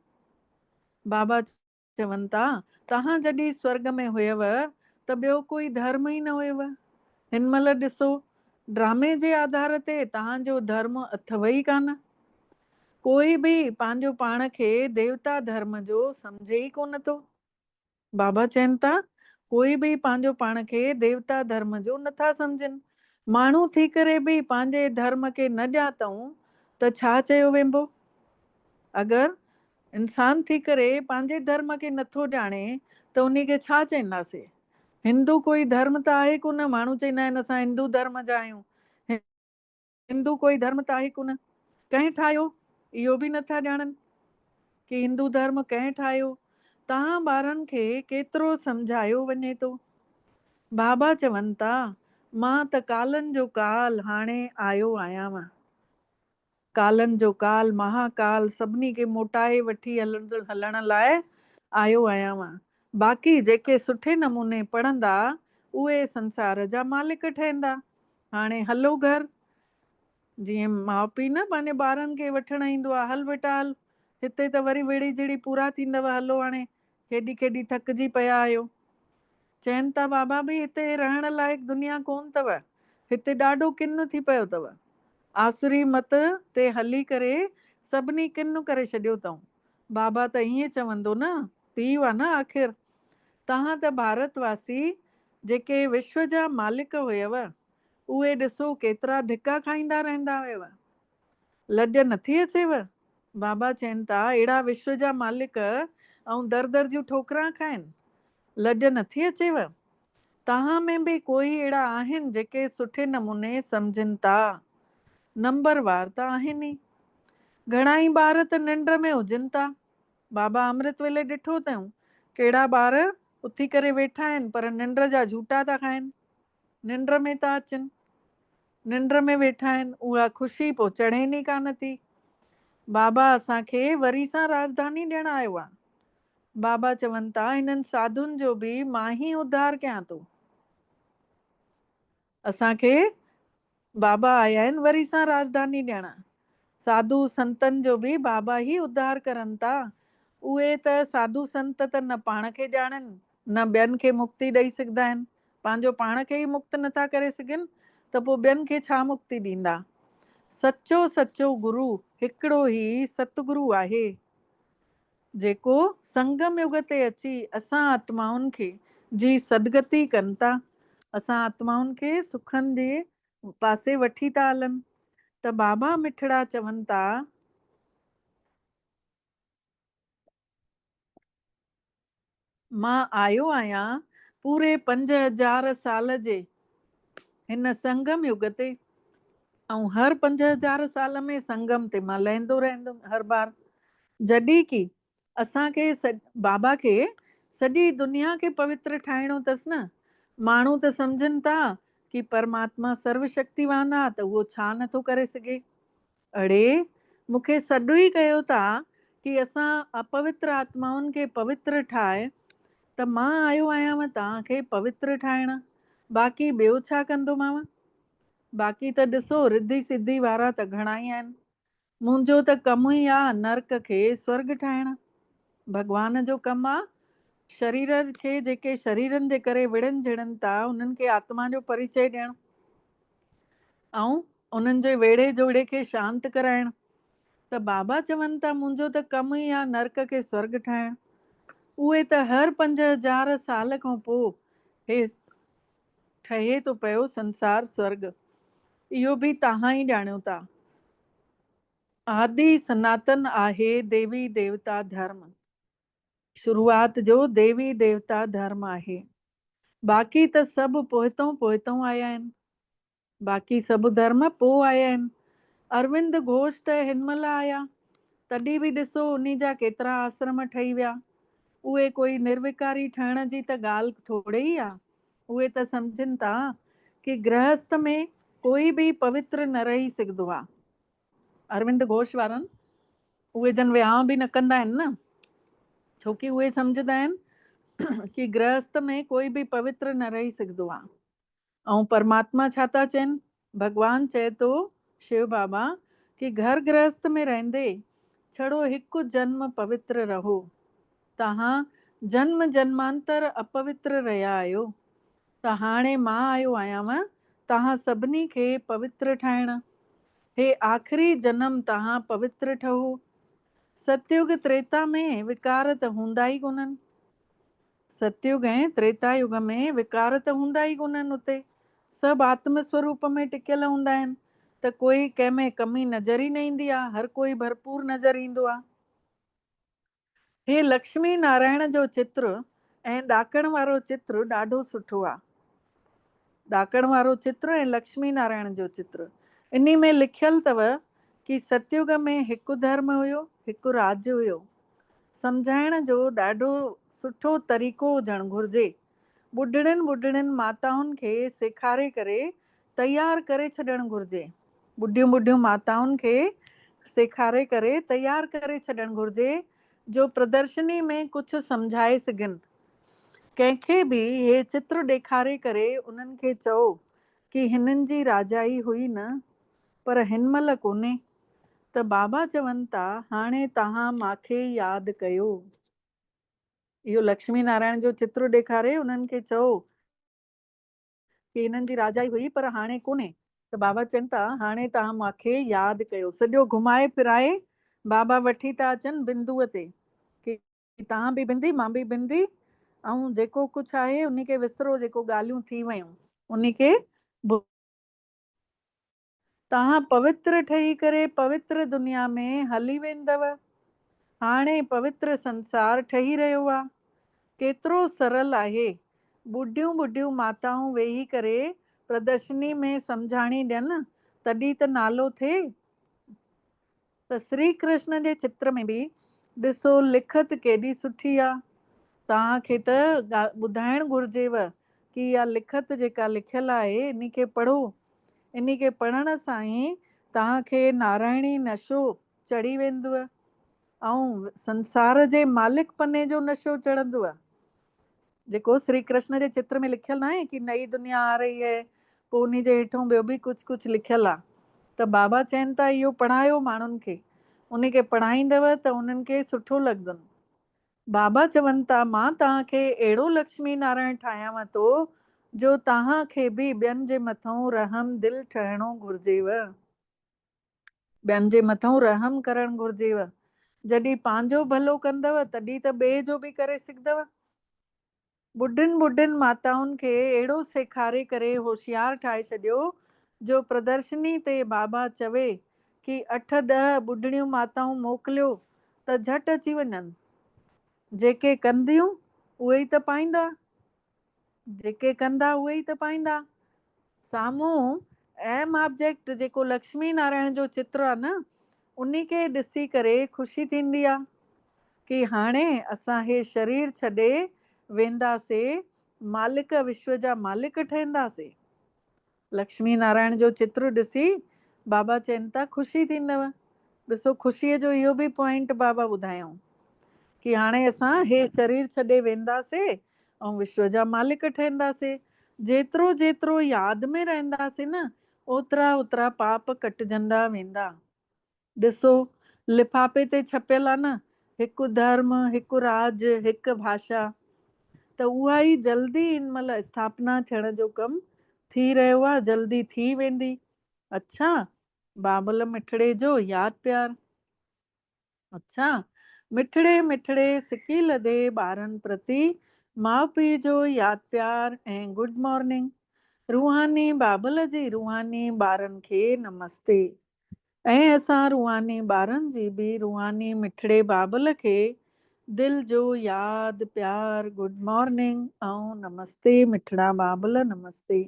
बाबा चवनि था तव्हां जॾहिं स्वर्ग में हुयव त ॿियो कोई धर्म ई न हुयव। हिन महिल ॾिसो ड्रामे जे आधार ते तव्हांजो धर्म अथव ई कान। कोई बि पंहिंजो पाण खे देवता धर्म जो सम्झे ई कोन थो। बाबा चवनि था कोई बि पंहिंजो पाण खे देवता धर्म जो नथा सम्झनि। माण्हू थी करे बि पंहिंजे धर्म खे न ॼातऊं त छा चयो वेंबो। अगरि इंसान थी करे पंहिंजे धर्म खे नथो ॼाणे त उन खे छा चवंदासीं। हिंदू कोई धर्म त आहे कोन। माण्हू चवंदा आहिनि असां हिंदू धर्म जा आहियूं। हिंदू कोई धर्म त आहे कोन। कंहिं ठाहियो इहो बि नथा ॼाणनि कि हिंदू धर्म कंहिं ठाहियो। तव्हां ॿारनि खे केतिरो सम्झायो वञे थो। बाबा चवनि था मां त कालनि जो काल हाणे आयो आयांव। कालनि जो काल महाकाल सभिनी खे मोटाए वठी हलण लाइ आयो आयांव। बाक़ी जेके सुठे नमूने पढ़ंदा उहे संसार जा मालिक ठहंदा। हाणे हलो घर। जीअं माउ पीउ न पंहिंजे ॿारनि खे वठणु ईंदो आहे, हल बेटा हल, हिते त वरी वेड़ी झिड़ी पूरा थींदव, हलो हाणे केॾी केॾी थकिजी पिया आहियो। चवनि था बाबा बि हिते रहण लाइक़ु दुनिया कोन अथव, हिते ॾाढो किनु थी पियो अथव। आसुरी मत ते हली करे सभिनी किनु करे छॾियो अथऊं। बाबा त ईअं चवंदो न, पीउ आहे न आख़िर। तव्हां त भारतवासी जेके विश्व जा मालिक हुयव उहे ॾिसो केतिरा धिका खाईंदा रहंदा हुयव। लॼ नथी अचेव। बाबा चवनि था अहिड़ा विश्व जा मालिक ऐं दर दर जूं ठोकरां खाइनि, लॼ नथी अचेव। तव्हां में बि कोई अहिड़ा आहिनि जेके सुठे नमूने सम्झनि था। नंबरवार त आहिनि ई। घणा ई ॿार त निंड में हुजनि था। बाबा अमृत वेले ॾिठो अथऊं कहिड़ा ॿार उथी करे वेठा आहिनि पर निंड जा झूटा था खाइनि, निंड में था अचनि, निंड में वेठा आहिनि। उहा ख़ुशी पोइ चढ़ेनि ई कान थी। बाबा असांखे वरी सां राजधानी ॾियणु आयो आहे। बाबा चवनि था हिननि साधुनि जो बि मां ई उद्धार कयां थो। असांखे बाबा आया आहिनि वरी सां राजधानी ॾियणु। साधु संतनि जो बि बाबा ई उद्धार करनि था। उहे त साधु संत त न पाण खे ॼाणनि न ॿियनि खे मुक्ति ॾेई सघंदा आहिनि। पंहिंजो पाण खे ई मुक्त नथा करे सघनि त पोइ ॿियनि खे छा मुक्ति ॾींदा। सचो सचो गुरु हिकिड़ो ई सतगुरु आहे जेको संगम युग ते अची असां आत्माउनि खे जी सदगति कनि था। असां आत्माउनि खे सुखनि जे पासे वठी था हलनि। त बाबा मिठड़ा चवनि था मां आयो आहियां पूरे 5000 साल जे हिन संगम युग ते, ऐं हर 5000 साल में संगम ते मां लहंदो रहंदुमि हर बार। जॾहिं की असांखे बाबा खे सॼी दुनिया खे पवित्र ठाहिणो अथसि न। माण्हू त सम्झनि था कि परमात्मा सर्वशक्तिवान आहे त उहो छा नथो करे सघे। अड़े मूंखे सॾु ई कयो था कि असां अपवित्र आत्माउनि खे पवित्र ठाहे, त मां आयो आयांव तव्हांखे पवित्र ठाहिण। बाक़ी ॿियो छा कंदोमांव। बाक़ी त ॾिसो रिद्धि सिद्धि वारा त घणा ई आहिनि। मुंहिंजो त कमु ई आहे नर्क खे स्वर्ग ठाहिण। भॻवान जो कमु आहे शरीर खे, जेके शरीरनि जे करे विड़नि झिड़नि था उन्हनि खे आत्मा जो परिचय ॾियणु ऐं उन्हनि जे वेड़े जोड़े खे शांत कराइणु। त बाबा चवनि था मुंहिंजो त कमु ई आहे नर्क खे स्वर्ग ठाहिणु। उहे त हर 5000 साल खां पोइ हे ठहे थो पियो संसार स्वर्ग। इहो बि तव्हां ई ॼाणियो था। आदि सनातन आहे देवी देवता धर्म। शुरूआत जो देवी देवता धर्म आहे। बाक़ी त सभु पोइतों पोइतों आया आहिनि। बाक़ी सभु धर्म पोइ आया आहिनि। अरविंद घोष त हिन महिल आया, तॾहिं बि ॾिसो उन्ही जा केतिरा आश्रम ठही विया। उहे कोई निर्विकारी ठहण जी त ॻाल्हि थोरे ई आहे। उहे त सम्झनि था कि गृहस्थ में कोई बि पवित्र न रही सघंदो आहे। अरविंद घोष वारनि उहे जन विहांउ बि न कंदा आहिनि न, छोकी उहे सम्झंदा आहिनि कि गृहस्थ में कोई बि पवित्र न रही सघंदो आहे। ऐं परमात्मा छा था चवनि, भॻवानु चए थो शिव बाबा कि घर गृहस्थ में रहंदे छड़ो हिकु जन्म पवित्र रहो। तव्हां जन्म जन्मांतर अपवित्र रहिया आहियो, त हाणे मां आयो आयांव तव्हां सभिनी खे पवित्र ठाहिण। हे आख़िरी जन्म तव्हां पवित्र ठहो। सतयुग त्रेता में विकार त हूंदा ई कोन्हनि। सतयुग ऐं त्रेता युग में विकार त हूंदा ई कोन्हनि। उते सभु आत्म स्वरूप में टिकियल हूंदा आहिनि, त कोई कंहिं में कमी नज़र ई न ईंदी आहे, हर कोई भरपूर नज़र ईंदो आहे। हे लक्ष्मी नारायण जो चित्र ऐं ॾाकण वारो चित्र ॾाढो सुठो आहे। ॾाकण वारो चित्र ऐं लक्ष्मी नारायण जो चित्र, इन्ही में लिखियल अथव कि सतयुग में हिकु धर्म हुयो, हिकु राज्य हुयो। सम्झाइण जो ॾाढो सुठो तरीक़ो हुजणु घुरिजे। ॿुढड़नि माताउनि खे सेखारे करे तयार करे छॾणु घुरिजे। ॿुढियूं माताउनि खे सेखारे करे तयार करे छॾणु घुरिजे, जो प्रदर्शनी में कुझु सम्झाए सघनि। कंहिंखे बि हे चित्र ॾेखारे करे उन्हनि खे चओ कि हिननि जी राजाई हुई न, पर हिन महिल कोन्हे। त बाबा चवनि था हाणे तव्हां मूंखे यादि कयो। इहो लक्ष्मी नारायण जो चित्र ॾेखारे उन्हनि खे चओ कि हिननि जी राजाई हुई पर हाणे कोन्हे। त बाबा चवनि था हाणे तव्हां मूंखे यादि कयो। सॼो घुमाए फिराए बाबा वठी था अचनि बिंदुअ ते कि तव्हां बि बिंदी मां बि बिंदी, ऐं जेको कुझु आहे उन खे विसरो, जेको ॻाल्हियूं थी वियूं उन खे तव्हां पवित्र ठही करे पवित्र दुनिया में हली वेंदव। हाणे पवित्र संसार ठही रहियो आहे। केतिरो सरल आहे। ॿुढियूं माताऊं वेही करे प्रदर्शनी में सम्झाणी ॾियनि, तॾहिं त नालो थिए। त श्री कृष्ण जे चित्र में बि ॾिसो लिखत केॾी सुठी आहे। तव्हांखे त ॿुधाइणु घुरिजेव कि इहा लिखत जेका लिखियल आहे इन खे पढ़ो। इन खे पढ़ण सां ई तव्हांखे नारायणी नशो चढ़ी वेंदव ऐं संसार जे मालिक पने जो नशो चढ़ंदव। जेको श्री कृष्ण जे चित्र में लिखियल न आहे कि नई दुनिया आ रही है, पोइ उन जे हेठों ॿियो बि कुझु लिखियल आहे। त बाबा चवनि था इहो पढ़ायो माण्हुनि खे, उन खे पढ़ाईंदव त उन्हनि खे सुठो लॻंदनि। बाबा चवनि था मां तव्हांखे अहिड़ो लक्ष्मी नारायण ठाहियांव थो जो तव्हांखे बि ॿियनि जे मथां रहम दिलि ठहिणो घुरिजेव। ॿियनि जे मथां रहम करणु घुरिजेव। जॾहिं पंहिंजो भलो कंदव तॾहिं त ॿिए जो बि करे सघंदव। ॿुढियुनि माताउनि खे अहिड़ो सेखारे करे होशियार ठाहे छॾियो, जो प्रदर्शनी ते बाबा चवे कि 8-10 ॿुढड़ियूं माताऊं मोकिलियो त झटि अची वञनि। जेके कंदियूं उहे ई त पाईंदा, जेके कंदा उहे ई त पाईंदा। साम्हूं एम ऑब्जेक्ट जेको लक्ष्मी नारायण जो चित्र आहे न, उन खे ॾिसी करे ख़ुशी थींदी आहे कि हाणे असां हे शरीर छॾे वेंदासीं, मालिक विश्व जा मालिक ठहंदासीं। लक्ष्मी नारायण जो चित्र ॾिसी बाबा चवनि था ख़ुशी थींदव। ॾिसो ख़ुशीअ जो इहो बि पॉइंट बाबा ॿुधायूं कि हाणे असां हे शरीर छॾे वेंदासीं ऐं विश्व जा मालिक ठहंदासीं। जेतिरो जेतिरो यादि में रहंदासीं न, ओतिरा ओतिरा पाप कटिजंदा वेंदा। ॾिसो लिफ़ाफ़े ते छपियल आहे न, हिकु धर्म, हिकु राज, हिकु भाषा, त उहा ई जल्दी इन महिल स्थापना थियण जो कमु थी रहियो आहे, जल्दी थी वेंदी। अच्छा, बाबल मिठड़े जो यादि प्यार। अच्छा, मिठड़े मिठड़े सिकी लदे ॿारनि प्रति माउ पीउ जो यादि प्यार ऐं गुड मॉर्निंग। रूहानी बाबल जी रूहानी ॿारनि खे नमस्ते। ऐं असां रूहानी ॿारनि जी बि रूहानी मिठड़े बाबल खे दिल जो यादि प्यार, गुड मॉर्निंग ऐं नमस्ते मिठड़ा बाबल, नमस्ते।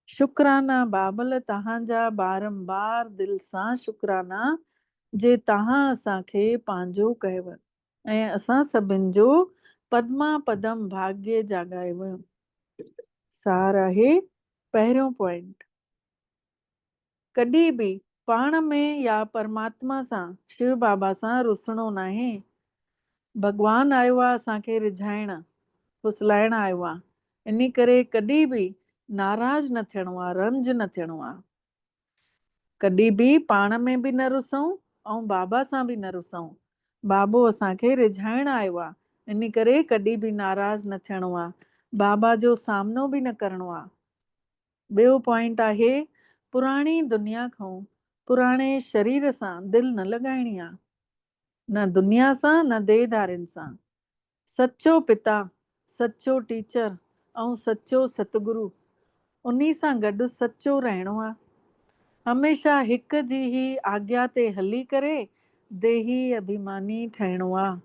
शुक्राना बाबल तव्हांजा बारंबार दिल सां शुक्राना जे तव्हां असांखे पंहिंजो कयव ऐं असां सभिनि जो पदमा पदम भाग्य जाॻायव। सार आहे पहिरियों पॉइंट, कॾहिं बि पाण में या परमात्मा सां, शिव बाबा सां रुसणो नाहे। भॻवानु आयो आहे असांखे रिझाइण, फुसलाइण आयो आहे, इन करे कॾहिं बि नाराज़ न थियणो आहे, रंज न थियणो आहे। कॾहिं बि पाण में बि न रुसूं ऐं बाबा सां बि न रुसूं। बाबो असांखे रिझाइण आयो आहे, इन करे कॾहिं बि नाराज़ न थियणो आहे, बाबा जो सामनो बि न करिणो आहे। ॿियो पॉइंट आहे, पुराणी दुनिया खां, पुराणे शरीर सां दिलि न लॻाइणी आहे, न दुनिया सां न देहधारियुनि सां। सचो पिता, सचो टीचर ऐं सचो सतगुरु, उन्ही सां गॾु सचो रहणो आहे। हमेशह हिक जी ही आज्ञा ते हली करे देही अभिमानी ठहिणो आहे।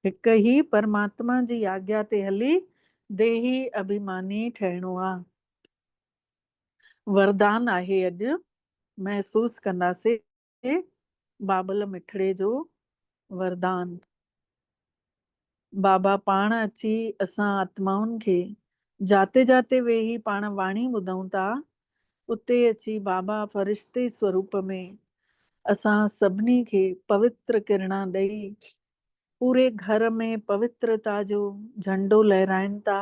हिक ही परमात्मा जी आज्ञा ते हली देही अभिमानी ठहिणो आहे। वरदान आहे अॼु महसूस कंदासीं बाबल मिठड़े जो वरदान। बाबा पाण अची असां आत्माउनि खे जाते जाते वेही पाण वाणी ॿुधूं था, उते अची बाबा फ़रिश्ते स्वरूप में असां सभिनी खे पवित्र किरणा ॾेई पूरे घर में पवित्रता जो झंडो लहराइनि था।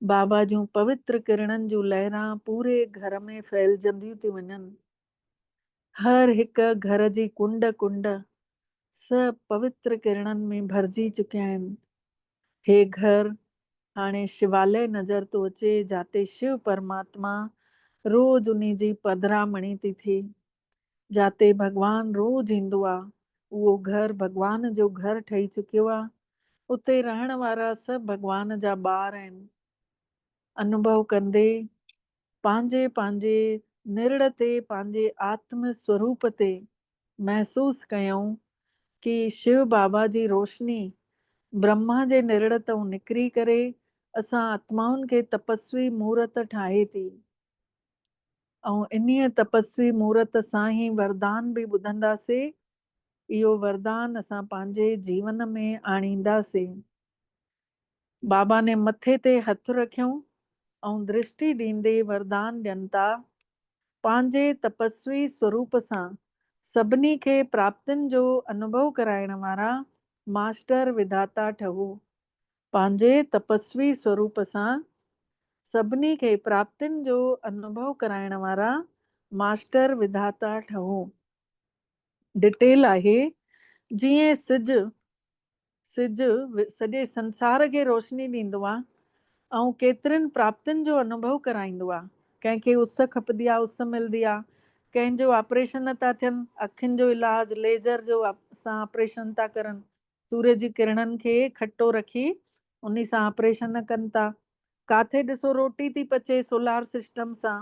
बाबा जूं पवित्र किरणनि जूं लहरां पूरे घर में फैलजंदियूं थी वञनि। हर हिक घर जी कुंड कुंड सभु पवित्र किरणनि में भरिजी चुकिया आहिनि। हे घर हाणे शिवालय नज़र थो अचे, जाते शिव परमात्मा रोज़ उन जी पधरामणी थी थिए, जाते भॻवानु रोज़ ईंदो आहे। उहो घर भॻवान जो घर ठही चुकियो आहे। उते रहण वारा सभु भॻवान जा ॿार आहिनि। अनुभव कंदे पंहिंजे पंहिंजे निरड़ ते, पंहिंजे आत्म स्वरूप ते महसूस कयूं कि शिव बाबा जी रोशनी ब्रह्मा जे निरड़ तां निकिरी करे असां आत्माउनि खे तपस्वी मूर्त ठाहे थी। ऐं इन्हीअ तपस्वी मूर्त सां ई वरदान बि ॿुधंदासीं। इहो वरदान असां पंहिंजे जीवन में आणींदासीं। बाबा ने मथे ते हथ रखियऊं ऐं दृष्टि ॾींदे वरदान ॾियनि था, पंहिंजे तपस्वी स्वरूप सां सभिनी खे प्राप्तियुनि जो अनुभव कराइण वारा मास्टर विधाता ठहो। पंहिंजे तपस्वी स्वरूप सां सभिनी खे प्राप्तियुनि जो अनुभव कराइण वारा मास्टर विधाता ठहो। डिटेल आहे, जीअं सिॼ सॼे संसार खे रोशनी ॾींदो आहे ऐं केतिरनि प्राप्तियुनि जो अनुभव कराईंदो आहे। कंहिंखे उस खपंदी आहे, उस मिलंदी आहे। कंहिंजो ऑपरेशन था थियनि, अखियुनि जो इलाज लेज़र जो सां ऑपरेशन था करनि, सूर्य जी किरणनि खे खटो रखी उन सां ऑपरेशन कनि था। काथे ॾिसो रोटी थी पचे सोलार सिस्टम सां।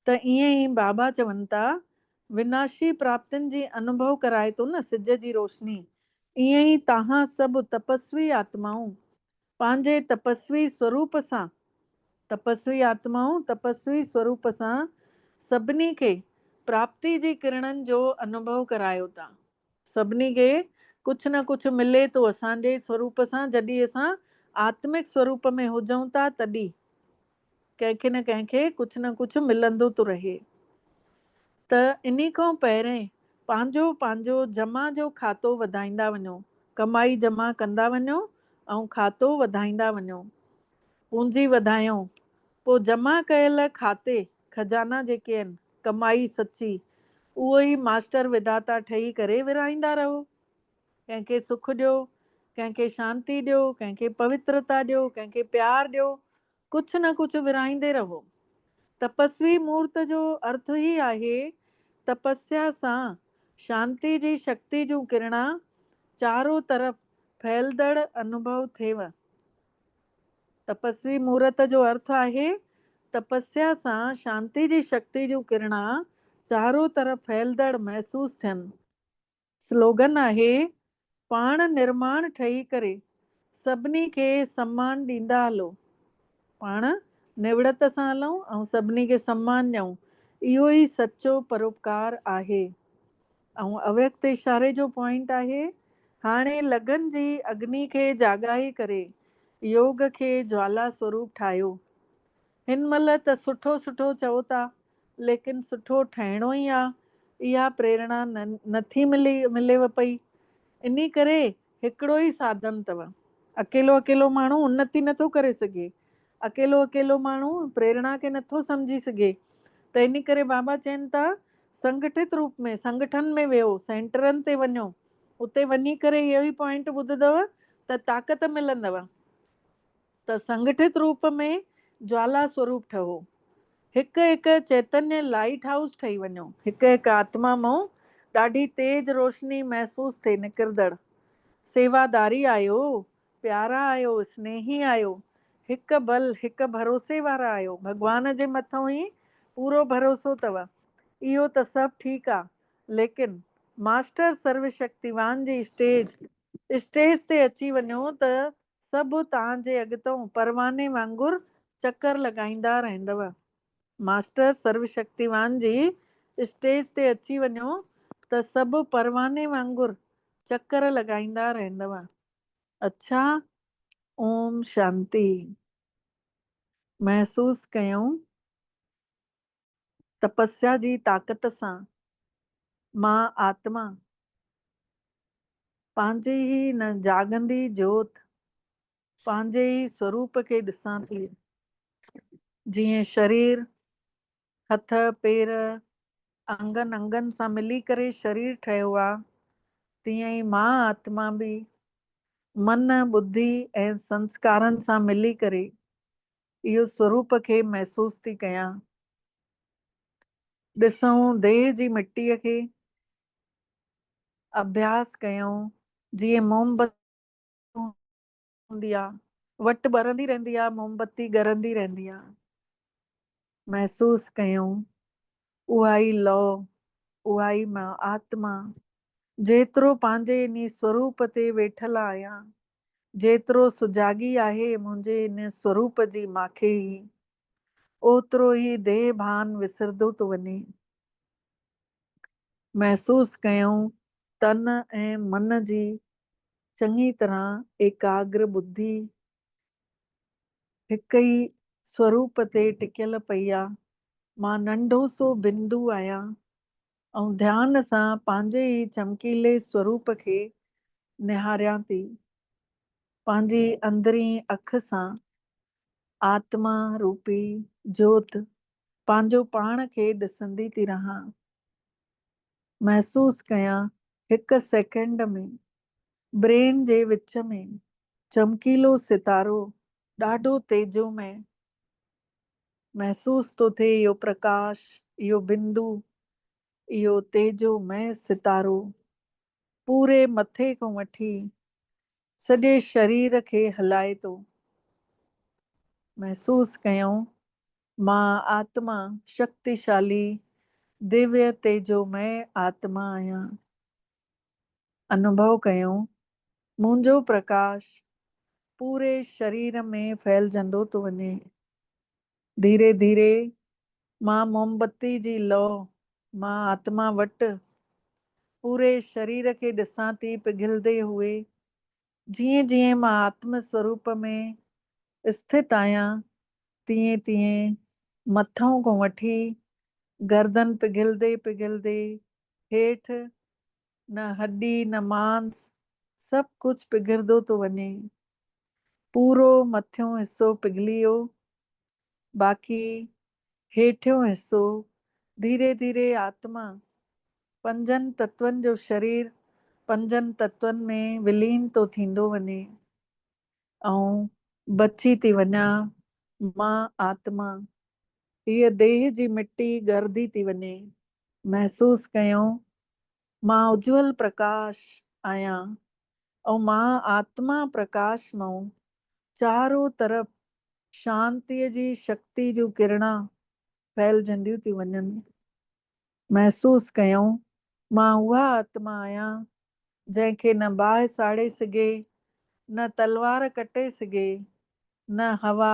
त ईअं ई बाबा चवनि था, विनाशी प्राप्तियुनि जी अनुभव कराए थो न सिज जी रोशनी। ईअं ई तव्हां सभु तपस्वी आत्माऊं पंहिंजे तपस्वी स्वरूप सां, तपस्वी आत्माऊं तपस्वी स्वरूप सां सभिनी खे प्राप्ति जी किरणनि जो अनुभव करायो था। सभिनी खे कुझु न कुझु मिले थो असांजे स्वरूप सां। जॾहिं असां आत्मिक स्वरूप में हुजूं था तॾहिं कंहिंखे न कंहिंखे कुझु न कुझु मिलंदो थो रहे। त इन खां पहिरें पंहिंजो पंहिंजो जमा जो खातो वधाईंदा वञो, कमाई जमा कंदा वञो ऐं खातो वधाईंदा वञो, पूंजी वधायूं। पोइ जमा कयल खाते खज़ाना जेके आहिनि, कमाई सची, उहो ई मास्टर विधाता ठही करे विराईंदा रहो। कंहिंखे सुख ॾियो, कंहिंखे शांती ॾियो, कंहिंखे पवित्रता ॾियो, कंहिंखे प्यार ॾियो, कुझु न कुझु विराईंदे रहो। तपस्वी मूर्त जो अर्थ ई आहे तपस्या सां शांति जी शक्ति जूं किरणा चारों तरफ़ फैलदड़ अनुभव थिएव। तपस्वी मूर्त जो अर्थ आहे तपस्या सां शांति जी शक्ति जूं किरणा चारों तरफ़ फैलदड़ महसूस थियनि। स्लोगन आहे पाण निर्माण ठही करे सभिनी खे सम्मान ॾींदा हलो। पाण निवड़त सां हलूं ऐं सभिनी खे सम्मान ॾियूं, इहो ई सचो परोपकार आहे। ऐं अव्यक्त इशारे जो पॉइंट आहे हाणे लगन जी अग्नि खे जाॻाए करे योग खे ज्वाला स्वरूप ठाहियो। हिन महिल त सुठो सुठो चओ था, लेकिन सुठो ठहिणो ई आहे, इहा प्रेरणा नथी मिलेव पई। इन करे हिकिड़ो ई साधन अथव। अकेलो अकेलो माण्हू उन्नति नथो करे सघे, अकेलो अकेलो माण्हू प्रेरणा खे नथो सम्झी सघे। त इन करे बाबा चवनि था संगठित रूप में संगठन में वियो, सेंटरनि ते वञो, उते वञी करे इहो ई पॉइंट ॿुधंदव त ताक़त मिलंदव। त संगठित रूप में ज्वाला स्वरूप ठहो, हिकु हिकु चैतन्य लाइट हाउस ठही वञो। हिकु हिकु आत्मा मां ॾाढी तेज रोशनी महसूस थिए निकिरंदड़। सेवादारी आहियो, प्यारा आहियो, स्नेही आहियो, हिकु बल हिकु भरोसे वारा आहियो, भॻवान जे मथां ई पूरो भरोसो अथव। इहो त सभु ठीकु आहे, लेकिन मास्टर सर्वशक्तिवान जी स्टेज ते अची वञो त सभु तव्हांजे अॻितों परवाने वांगुरु चकर लॻाईंदा रहंदव। मास्टर सर्वशक्तिवान जी स्टेज ते अची वञो त सभु परवाने वांगुरु चकर लॻाईंदा रहंदव। अच्छा, ओम शांति। महसूस कयूं तपस्या जी ताक़त सां मां आत्मा पंहिंजी ई न जागंदी जोत पंहिंजे ई स्वरूप खे ॾिसां थी। जीअं शरीर हथ पेर अंगनि अंगनि सां मिली करे शरीर ठहियो आहे, तीअं ई मां आत्मा बि मन बुद्धि ऐं संस्कारनि सां मिली करे इहो स्वरूप खे महसूस थी कयां। ॾिसूं देह जी मिटीअ खे, अभ्यास कयूं जीअं मोमबत्ती हूंदी आहे, वट ॿरंदी रहंदी आहे, मोमबत्ती ॻरंदी रहंदी आहे। महसूस कयूं उहा ई लौ, उहा ई मां आत्मा जेतिरो पंहिंजे इन स्वरूप ते वेठल आहियां, जेतिरो सुजागी आहे मुंहिंजे इन स्वरूप जी माखे ई, ओतिरो ई देह भान विसरंदो थो वञे। महसूस कयूं तन ऐं मन जी चङी तरह एकाग्र बुद्धि हिकु ई स्वरूप ते टिकियल पई आहे। मां नंढो सो बिंदु आहियां ऐं ध्यान सां पंहिंजे ई चमकीले स्वरूप खे निहारियां थी। पंहिंजी अंदरी अख सां आत्मा रूपी जोत पंहिंजो पाण खे ॾिसंदी थी रहां। महसूस कयां हिकु सेकेंड में ब्रेन जे विच में चमकीलो सितारो ॾाढो तेजोमय महसूस थो थिए। इहो प्रकाश, इहो बिंदु, इहो तेजोमय सितारो पूरे मथे खां वठी सॼे शरीर खे हलाए थो। महसूस कयूं मां आत्मा शक्तिशाली दिव्य तेजोमय आत्मा आहियां। अनुभव कयूं मुंहिंजो प्रकाश पूरे शरीर में फैलजंदो थो वञे। धीरे धीरे मां मोमबत्ती जी लौ, मां आत्मा वटि पूरे शरीर खे ॾिसां थी पिघलंदे हुए। जीअं जीअं मां आत्म स्वरूप में स्थित आहियां, तीअं तीअं मथों खां वठी गर्दन पिघलंदे पिघलंदे हेठि न हड्डी न मांस सभु कुझु पिघलंदो थो वञे। पूरो मथियों हिसो पिघली वियो, बाक़ी हेठियों हिसो धीरे धीरे आत्मा पंजनि तत्वनि जो शरीर पंजनि तत्वनि में विलीन थो थींदो वञे ऐं बची थी वञा मां आत्मा। हीअ देह जी मिट्टी गर्दी थी वञे। महसूस कयूं मां उज्जवल प्रकाश आहियां ऐं मां आत्मा प्रकाश मां चारों तरफ़ शांतीअ जी शक्ति जूं किरणा फैलजंदियूं थी वञनि। महसूस कयूं मां उहा आत्मा आहियां जंहिंखे न बाहि साड़े सघे, न तलवार कटे सघे, न हवा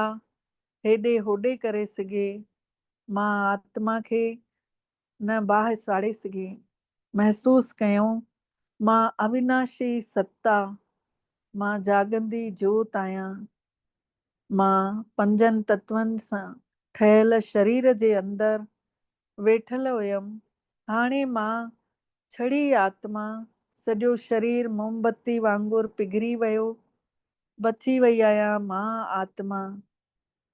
हेॾे होॾे करे सघे। मां आत्मा खे न बाहि साड़े सघे। महसूस कयूं मां अविनाशी सत्ता, मां जाॻंदी जोत आहियां। मां पंजनि तत्वनि सां ठहियल शरीर जे अंदरि वेठल हुयमि। हाणे मां छड़ी आत्मा, सॼो शरीर मोमबत्ती वांगुरु पिघरी वियो, बची वई आहियां मां आत्मा।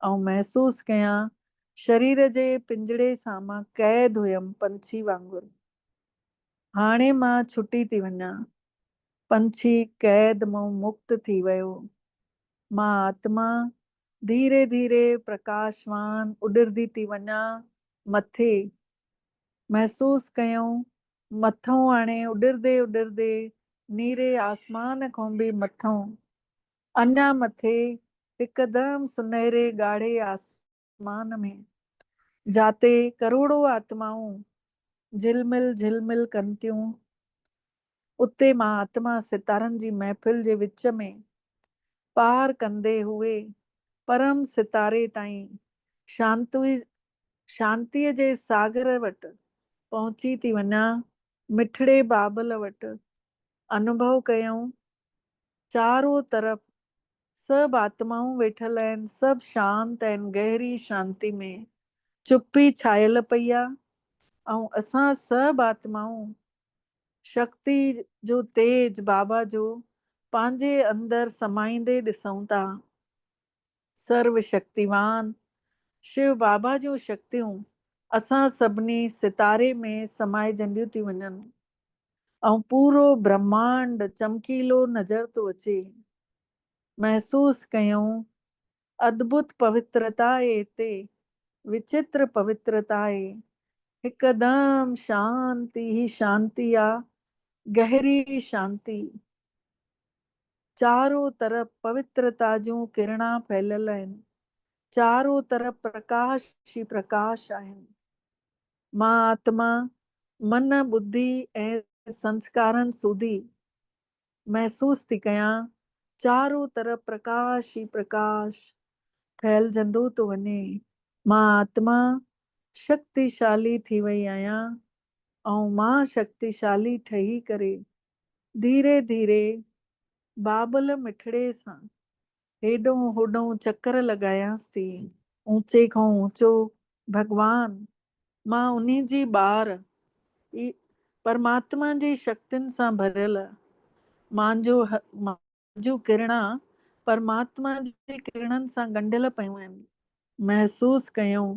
ऐं महसूस कयां शरीर जे पिंजड़े सां मां क़ैद हुयमि पंछी वांगुरु। हाणे मां छुटी थी वञा, पंछी क़ैद मां मुक्त थी वियो। मां आत्मा धीरे धीरे प्रकाशवान उॾरदी थी वञा मथे। महसूस कयूं मथों हाणे उॾरदे उॾरदे नीरे आसमान खां बि मथों, अञा मथे हिकदमि सुनहरे ॻाढ़े आसमान में, जाते करोड़ों आत्माऊं झिलमिल झिलमिल कनि थियूं। उते मां आत्मा सितारनि जी महफ़िल जे विच में पार कंदे हुए परम सितारे ताईं शांतीअ जे सागर वटि पहुची थी वञा, मिठड़े बाबल वटि। अनुभव कयूं चारों तरफ़ सभु आत्माऊं वेठल आहिनि, सभु शांत आहिनि, गहरी शांति में चुप्पी छायल पई आहे। ऐं असां सभु आत्माऊं शक्ति जो तेज बाबा जो पंहिंजे अंदरि समाईंदे ॾिसूं था। सर्व शक्तिवान शिव बाबा जूं शक्तियूं असां सभिनी सितारे में समाइजंदियूं थी वञनि ऐं पूरो ब्रह्मांड चमकीलो नज़र थो अचे। महसूस कयूं अद्भुत पवित्रता आहे हिते, विचित्र पवित्रता आहे। हिकदमि शांति ही शांति आहे, गहरी शांति। चारों तरफ़ पवित्रता जूं किरणा फैलियल आहिनि, चारों तरफ़ प्रकाश ही प्रकाश आहिनि। मां आत्मा मन बुद्धि ऐं संस्कारनि सूधी महसूस थी कयां चारों तरफ़ प्रकाश ही प्रकाश फैलजंदो थो वञे। मां आत्मा शक्तिशाली थी वई आहियां ऐं मां शक्तिशाली ठही करे धीरे धीरे बाबल मिठड़े सां हेॾों होॾों चकर लॻायांसि थी। ऊंचे खां ऊंचो भगवान, मां उन्हीं जी ॿार, परमात्मा जी शक्तियुनि सां भरियल। मुंहिंजूं किरणा परमात्मा जी किरणनि सां ॻंढियल पियूं आहिनि। महसूस कयूं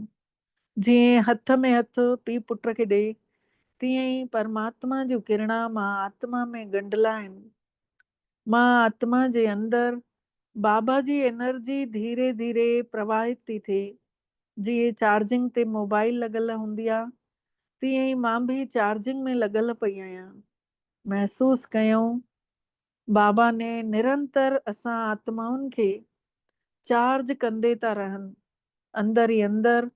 जीअं हथ में हथ पीउ पुट खे ॾे, तीअं ई परमात्मा जूं किरणा मां आत्मा में ॻंढियलु आहिनि। मां आत्मा जे अंदरि बाबा जी एनर्जी धीरे धीरे प्रवाहित थी थिए। जीअं चार्जिंग ते मोबाइल लॻल हूंदी आहे, तीअं ई मां बि चार्जिंग में लॻल पई आहियां। महसूस कयूं बाबा ने निरंतर असां आत्माउनि खे चार्ज कंदे था रहनि। अंदरि ई अंदरि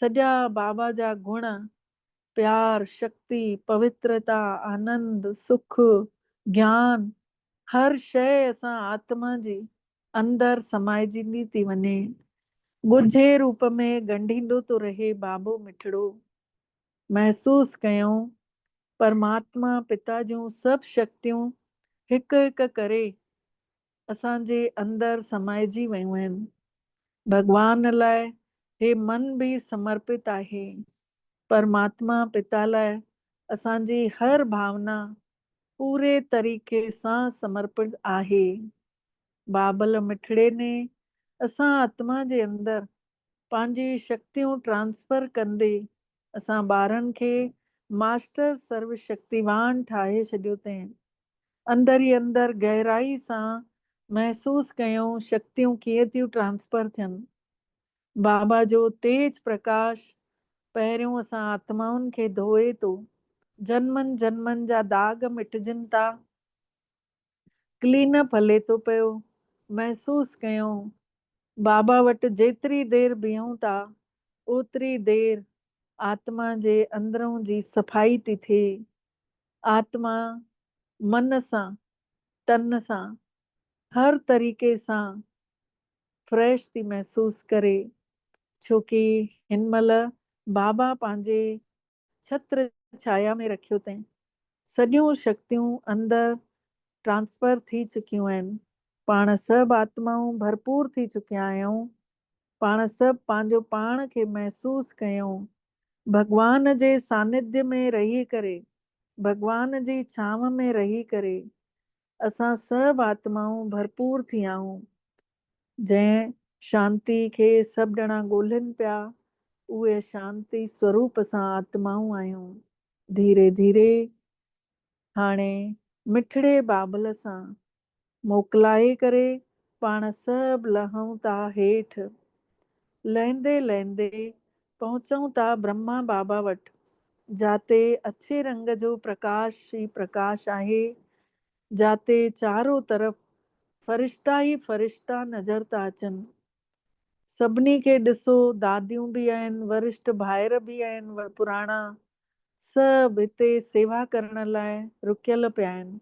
सॼा बाबा जा गुण, प्यार, शक्ति, पवित्रता, आनंद, सुख, ज्ञान, हर शइ असां आत्मा जी अंदरि समाइजंदी थी वञे। ॻुझे रूप में ॻंढींदो थो रहे बाबो मिठड़ो। महसूस कयूं परमात्मा पिता जूं सभु शक्तियूं हिकु हिकु करे असांजे अंदरि समाइजी वियूं आहिनि। भगवान लाइ हे मन बि समर्पित आहे। परमात्मा पिता लाइ असांजी हर भावना पूरे तरीक़े सां समर्पित आहे। बाबल मिठड़े ने असां आत्मा जे अंदरि पंहिंजी शक्तियूं ट्रांसफर कंदे असां ॿारनि खे मास्टर सर्वशक्तिवान ठाहे छॾियो अथईं। अंदर ई अंदर गहराई सां महसूस कयूं शक्तियूं कीअं थियूं ट्रांसफर थियनि। बाबा जो तेज प्रकाश पहिरियों असां आत्माउनि खे धोए थो, जन्मनि जन्मनि जा दाग मिटजनि था, क्लीनअप हले थो पियो। महसूस कयूं बाबा वटि जेतिरी देर बीहूं था ओतिरी देर आत्मा जे अंदरों जी सफ़ाई थी थिए। आत्मा मन सां, तन सां, हर तरीक़े सां फ्रेश थी महसूस करे, छोकी हिन महिल बाबा पंहिंजे छत्र छाया में रखियो अथईं। सॼियूं शक्तियूं अंदर ट्रांसफर थी चुकियूं आहिनि। पाण सभु आत्माऊं भरपूर थी चुकिया आहियूं। पाण सभु पंहिंजो पाण खे महसूस कयूं भगवान जे सानिध्य में रही करे, भगवान जी छांव में रही करे असां सभु आत्माऊं भरपूर थी आहियूं। जंहिं शांति खे सभु ॼणा ॻोल्हनि पिया, उहे शांति स्वरूप सां आत्माऊं आहियूं। धीरे धीरे हाणे मिठड़े बाबल सां मोकिलाए करे पाण सभु लहूं था हेठि। लहंदे लहंदे पहुचूं था ब्रह्मा बाबा वटि, जाते अछे रंग जो प्रकाश ई प्रकाश आहे, जाते चारों तरफ़ फरिश्ता ई फरिश्ता नज़र था अचनि। सभिनी खे ॾिसो, दादियूं बि आहिनि, वरिष्ठ भाइर बि आहिनि, पुराणा सभु हिते सेवा करण लाइ रुकियल पिया आहिनि।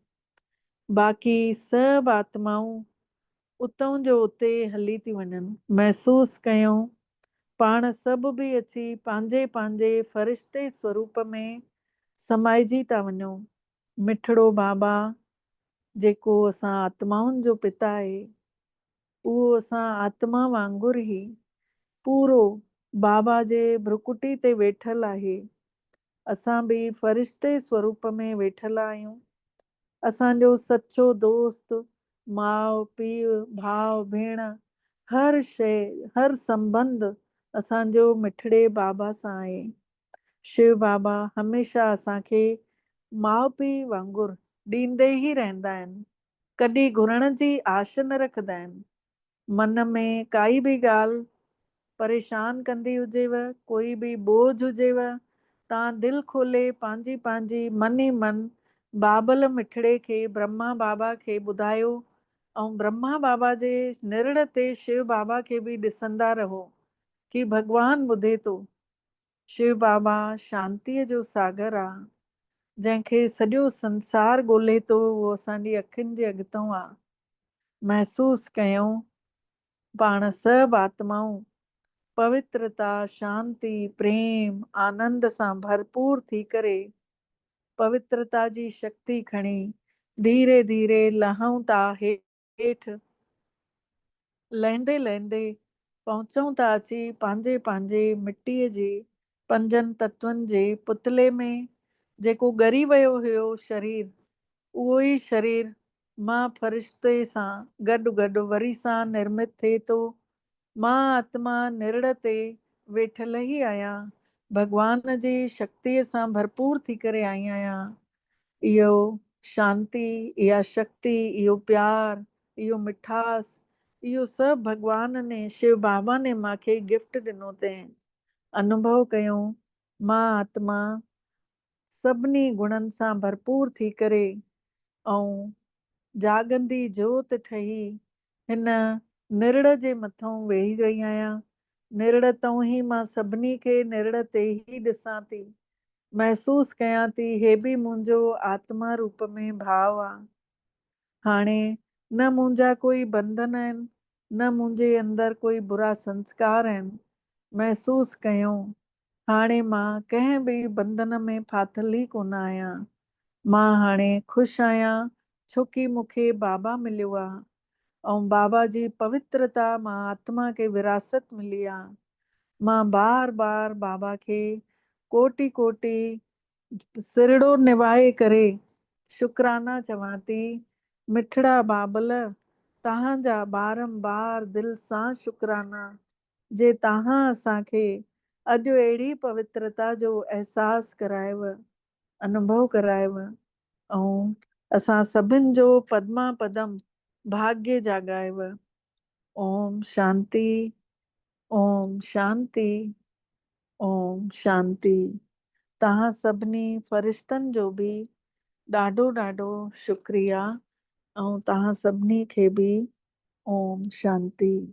बाक़ी सभु आत्माऊं उतां जो उते हली थी वञनि। महसूस कयूं पाण सभु बि अची पंहिंजे पंहिंजे फ़रिश्ते स्वरूप में समाइजी था वञूं। मिठड़ो बाबा जेको असां आत्माउनि जो पिता आहे, उहो असां आत्मा वांगुरु ई पूरो बाबा जे भ्रुकुटी ते वेठल आहे। असां बि फ़रिश्ते स्वरूप में वेठल आहियूं। असांजो सचो दोस्त, माउ पीउ भाउ भेण, हर शइ, हर संबंध असांजो मिठड़े बाबा सां आहे। शिव बाबा हमेशह असांखे माउ पीउ वांगुरु ॾींदे ई रहंदा आहिनि, कॾहिं घुरण जी आश न रखंदा आहिनि। मन में काई बि ॻाल्हि परेशान कंदी हुजेव, कोई बि बोझ हुजेव, तव्हां दिलि खोले पंहिंजी पंहिंजी मन ई मन बाबल मिठड़े खे, ब्रह्मा बाबा खे ॿुधायो, ऐं ब्रह्मा बाबा जे निरड़ ते शिव बाबा खे बि ॾिसंदा रहो कि भॻवानु ॿुधे थो। शिव बाबा शांतीअ जो सागर आहे, जंहिंखे सॼो संसार ॻोल्हे थो, उहो असांजी अखियुनि जे अॻितो आहे। महसूस कयूं पाण सभु आत्माऊं पवित्रता, शांति, प्रेम, आनंद सां भरपूर थी करे पवित्रता जी शक्ति खणी धीरे धीरे लहूं था हेठि। लहंदे लहंदे पहुचूं था अची पंहिंजे पंहिंजे मिटीअ जे 5 तत्वनि जे पुतले में। जेको ॻरी वियो हुयो शरीर, उहो ई शरीर मां फ़रिश्ते सां गॾु गॾु वरी सां निर्मित थिए थो। मां आत्मा निरड़ ते वेठल ई आहियां, भॻवान जी शक्तिअ सां भरपूर थी करे आई आहियां। इहो शांति, इहा शक्ति, इहो प्यार, इहो मिठास, इहो सभु भॻवान ने, शिव बाबा ने मूंखे गिफ्ट ॾिनो अथईं। अनुभव कयूं मां आत्मा सभिनी गुणनि सां भरपूर थी करे ऐं जागंदी जोत ठही हिन निरड़ जे मथां वेही रही आहियां। निरड़ तां ई मां सभिनी खे निरड़ ते ई ॾिसां थी, महसूस कयां थी हे बि मुंहिंजो आत्मा रूप में भाव आहे। हाणे न मुंहिंजा कोई बंधन आहिनि, न मुंहिंजे अंदरि कोई बुरा संस्कार आहिनि। महसूस कयूं हाणे मां कंहिं बि बंधन में फाथल ई कोन आहियां। मां हाणे ख़ुशि आहियां छोकी मूंखे बाबा मिलियो आहे, ऐं बाबा जी पवित्रता मां आत्मा खे विरासत मिली आहे। मां बार बार बाबा खे कोटि कोटि सिरड़ो निवाए करे शुकराना चवां थी। मिठड़ा बाबल, तव्हांजा बारंबार दिलि सां शुकराना, जे तव्हां असांखे अॼु अहिड़ी पवित्रता जो अहसासु करायव। अनुभव करायव ऐं असां सभिनि जो पद्मा पदम भाग्य जाॻायव। ओम शांति, ओम शांति, ओम शांति। तव्हां सभिनी फ़रिश्तनि जो बि ॾाढो ॾाढो शुक्रिया ऐं तव्हां सभिनी खे बि ओम शांति।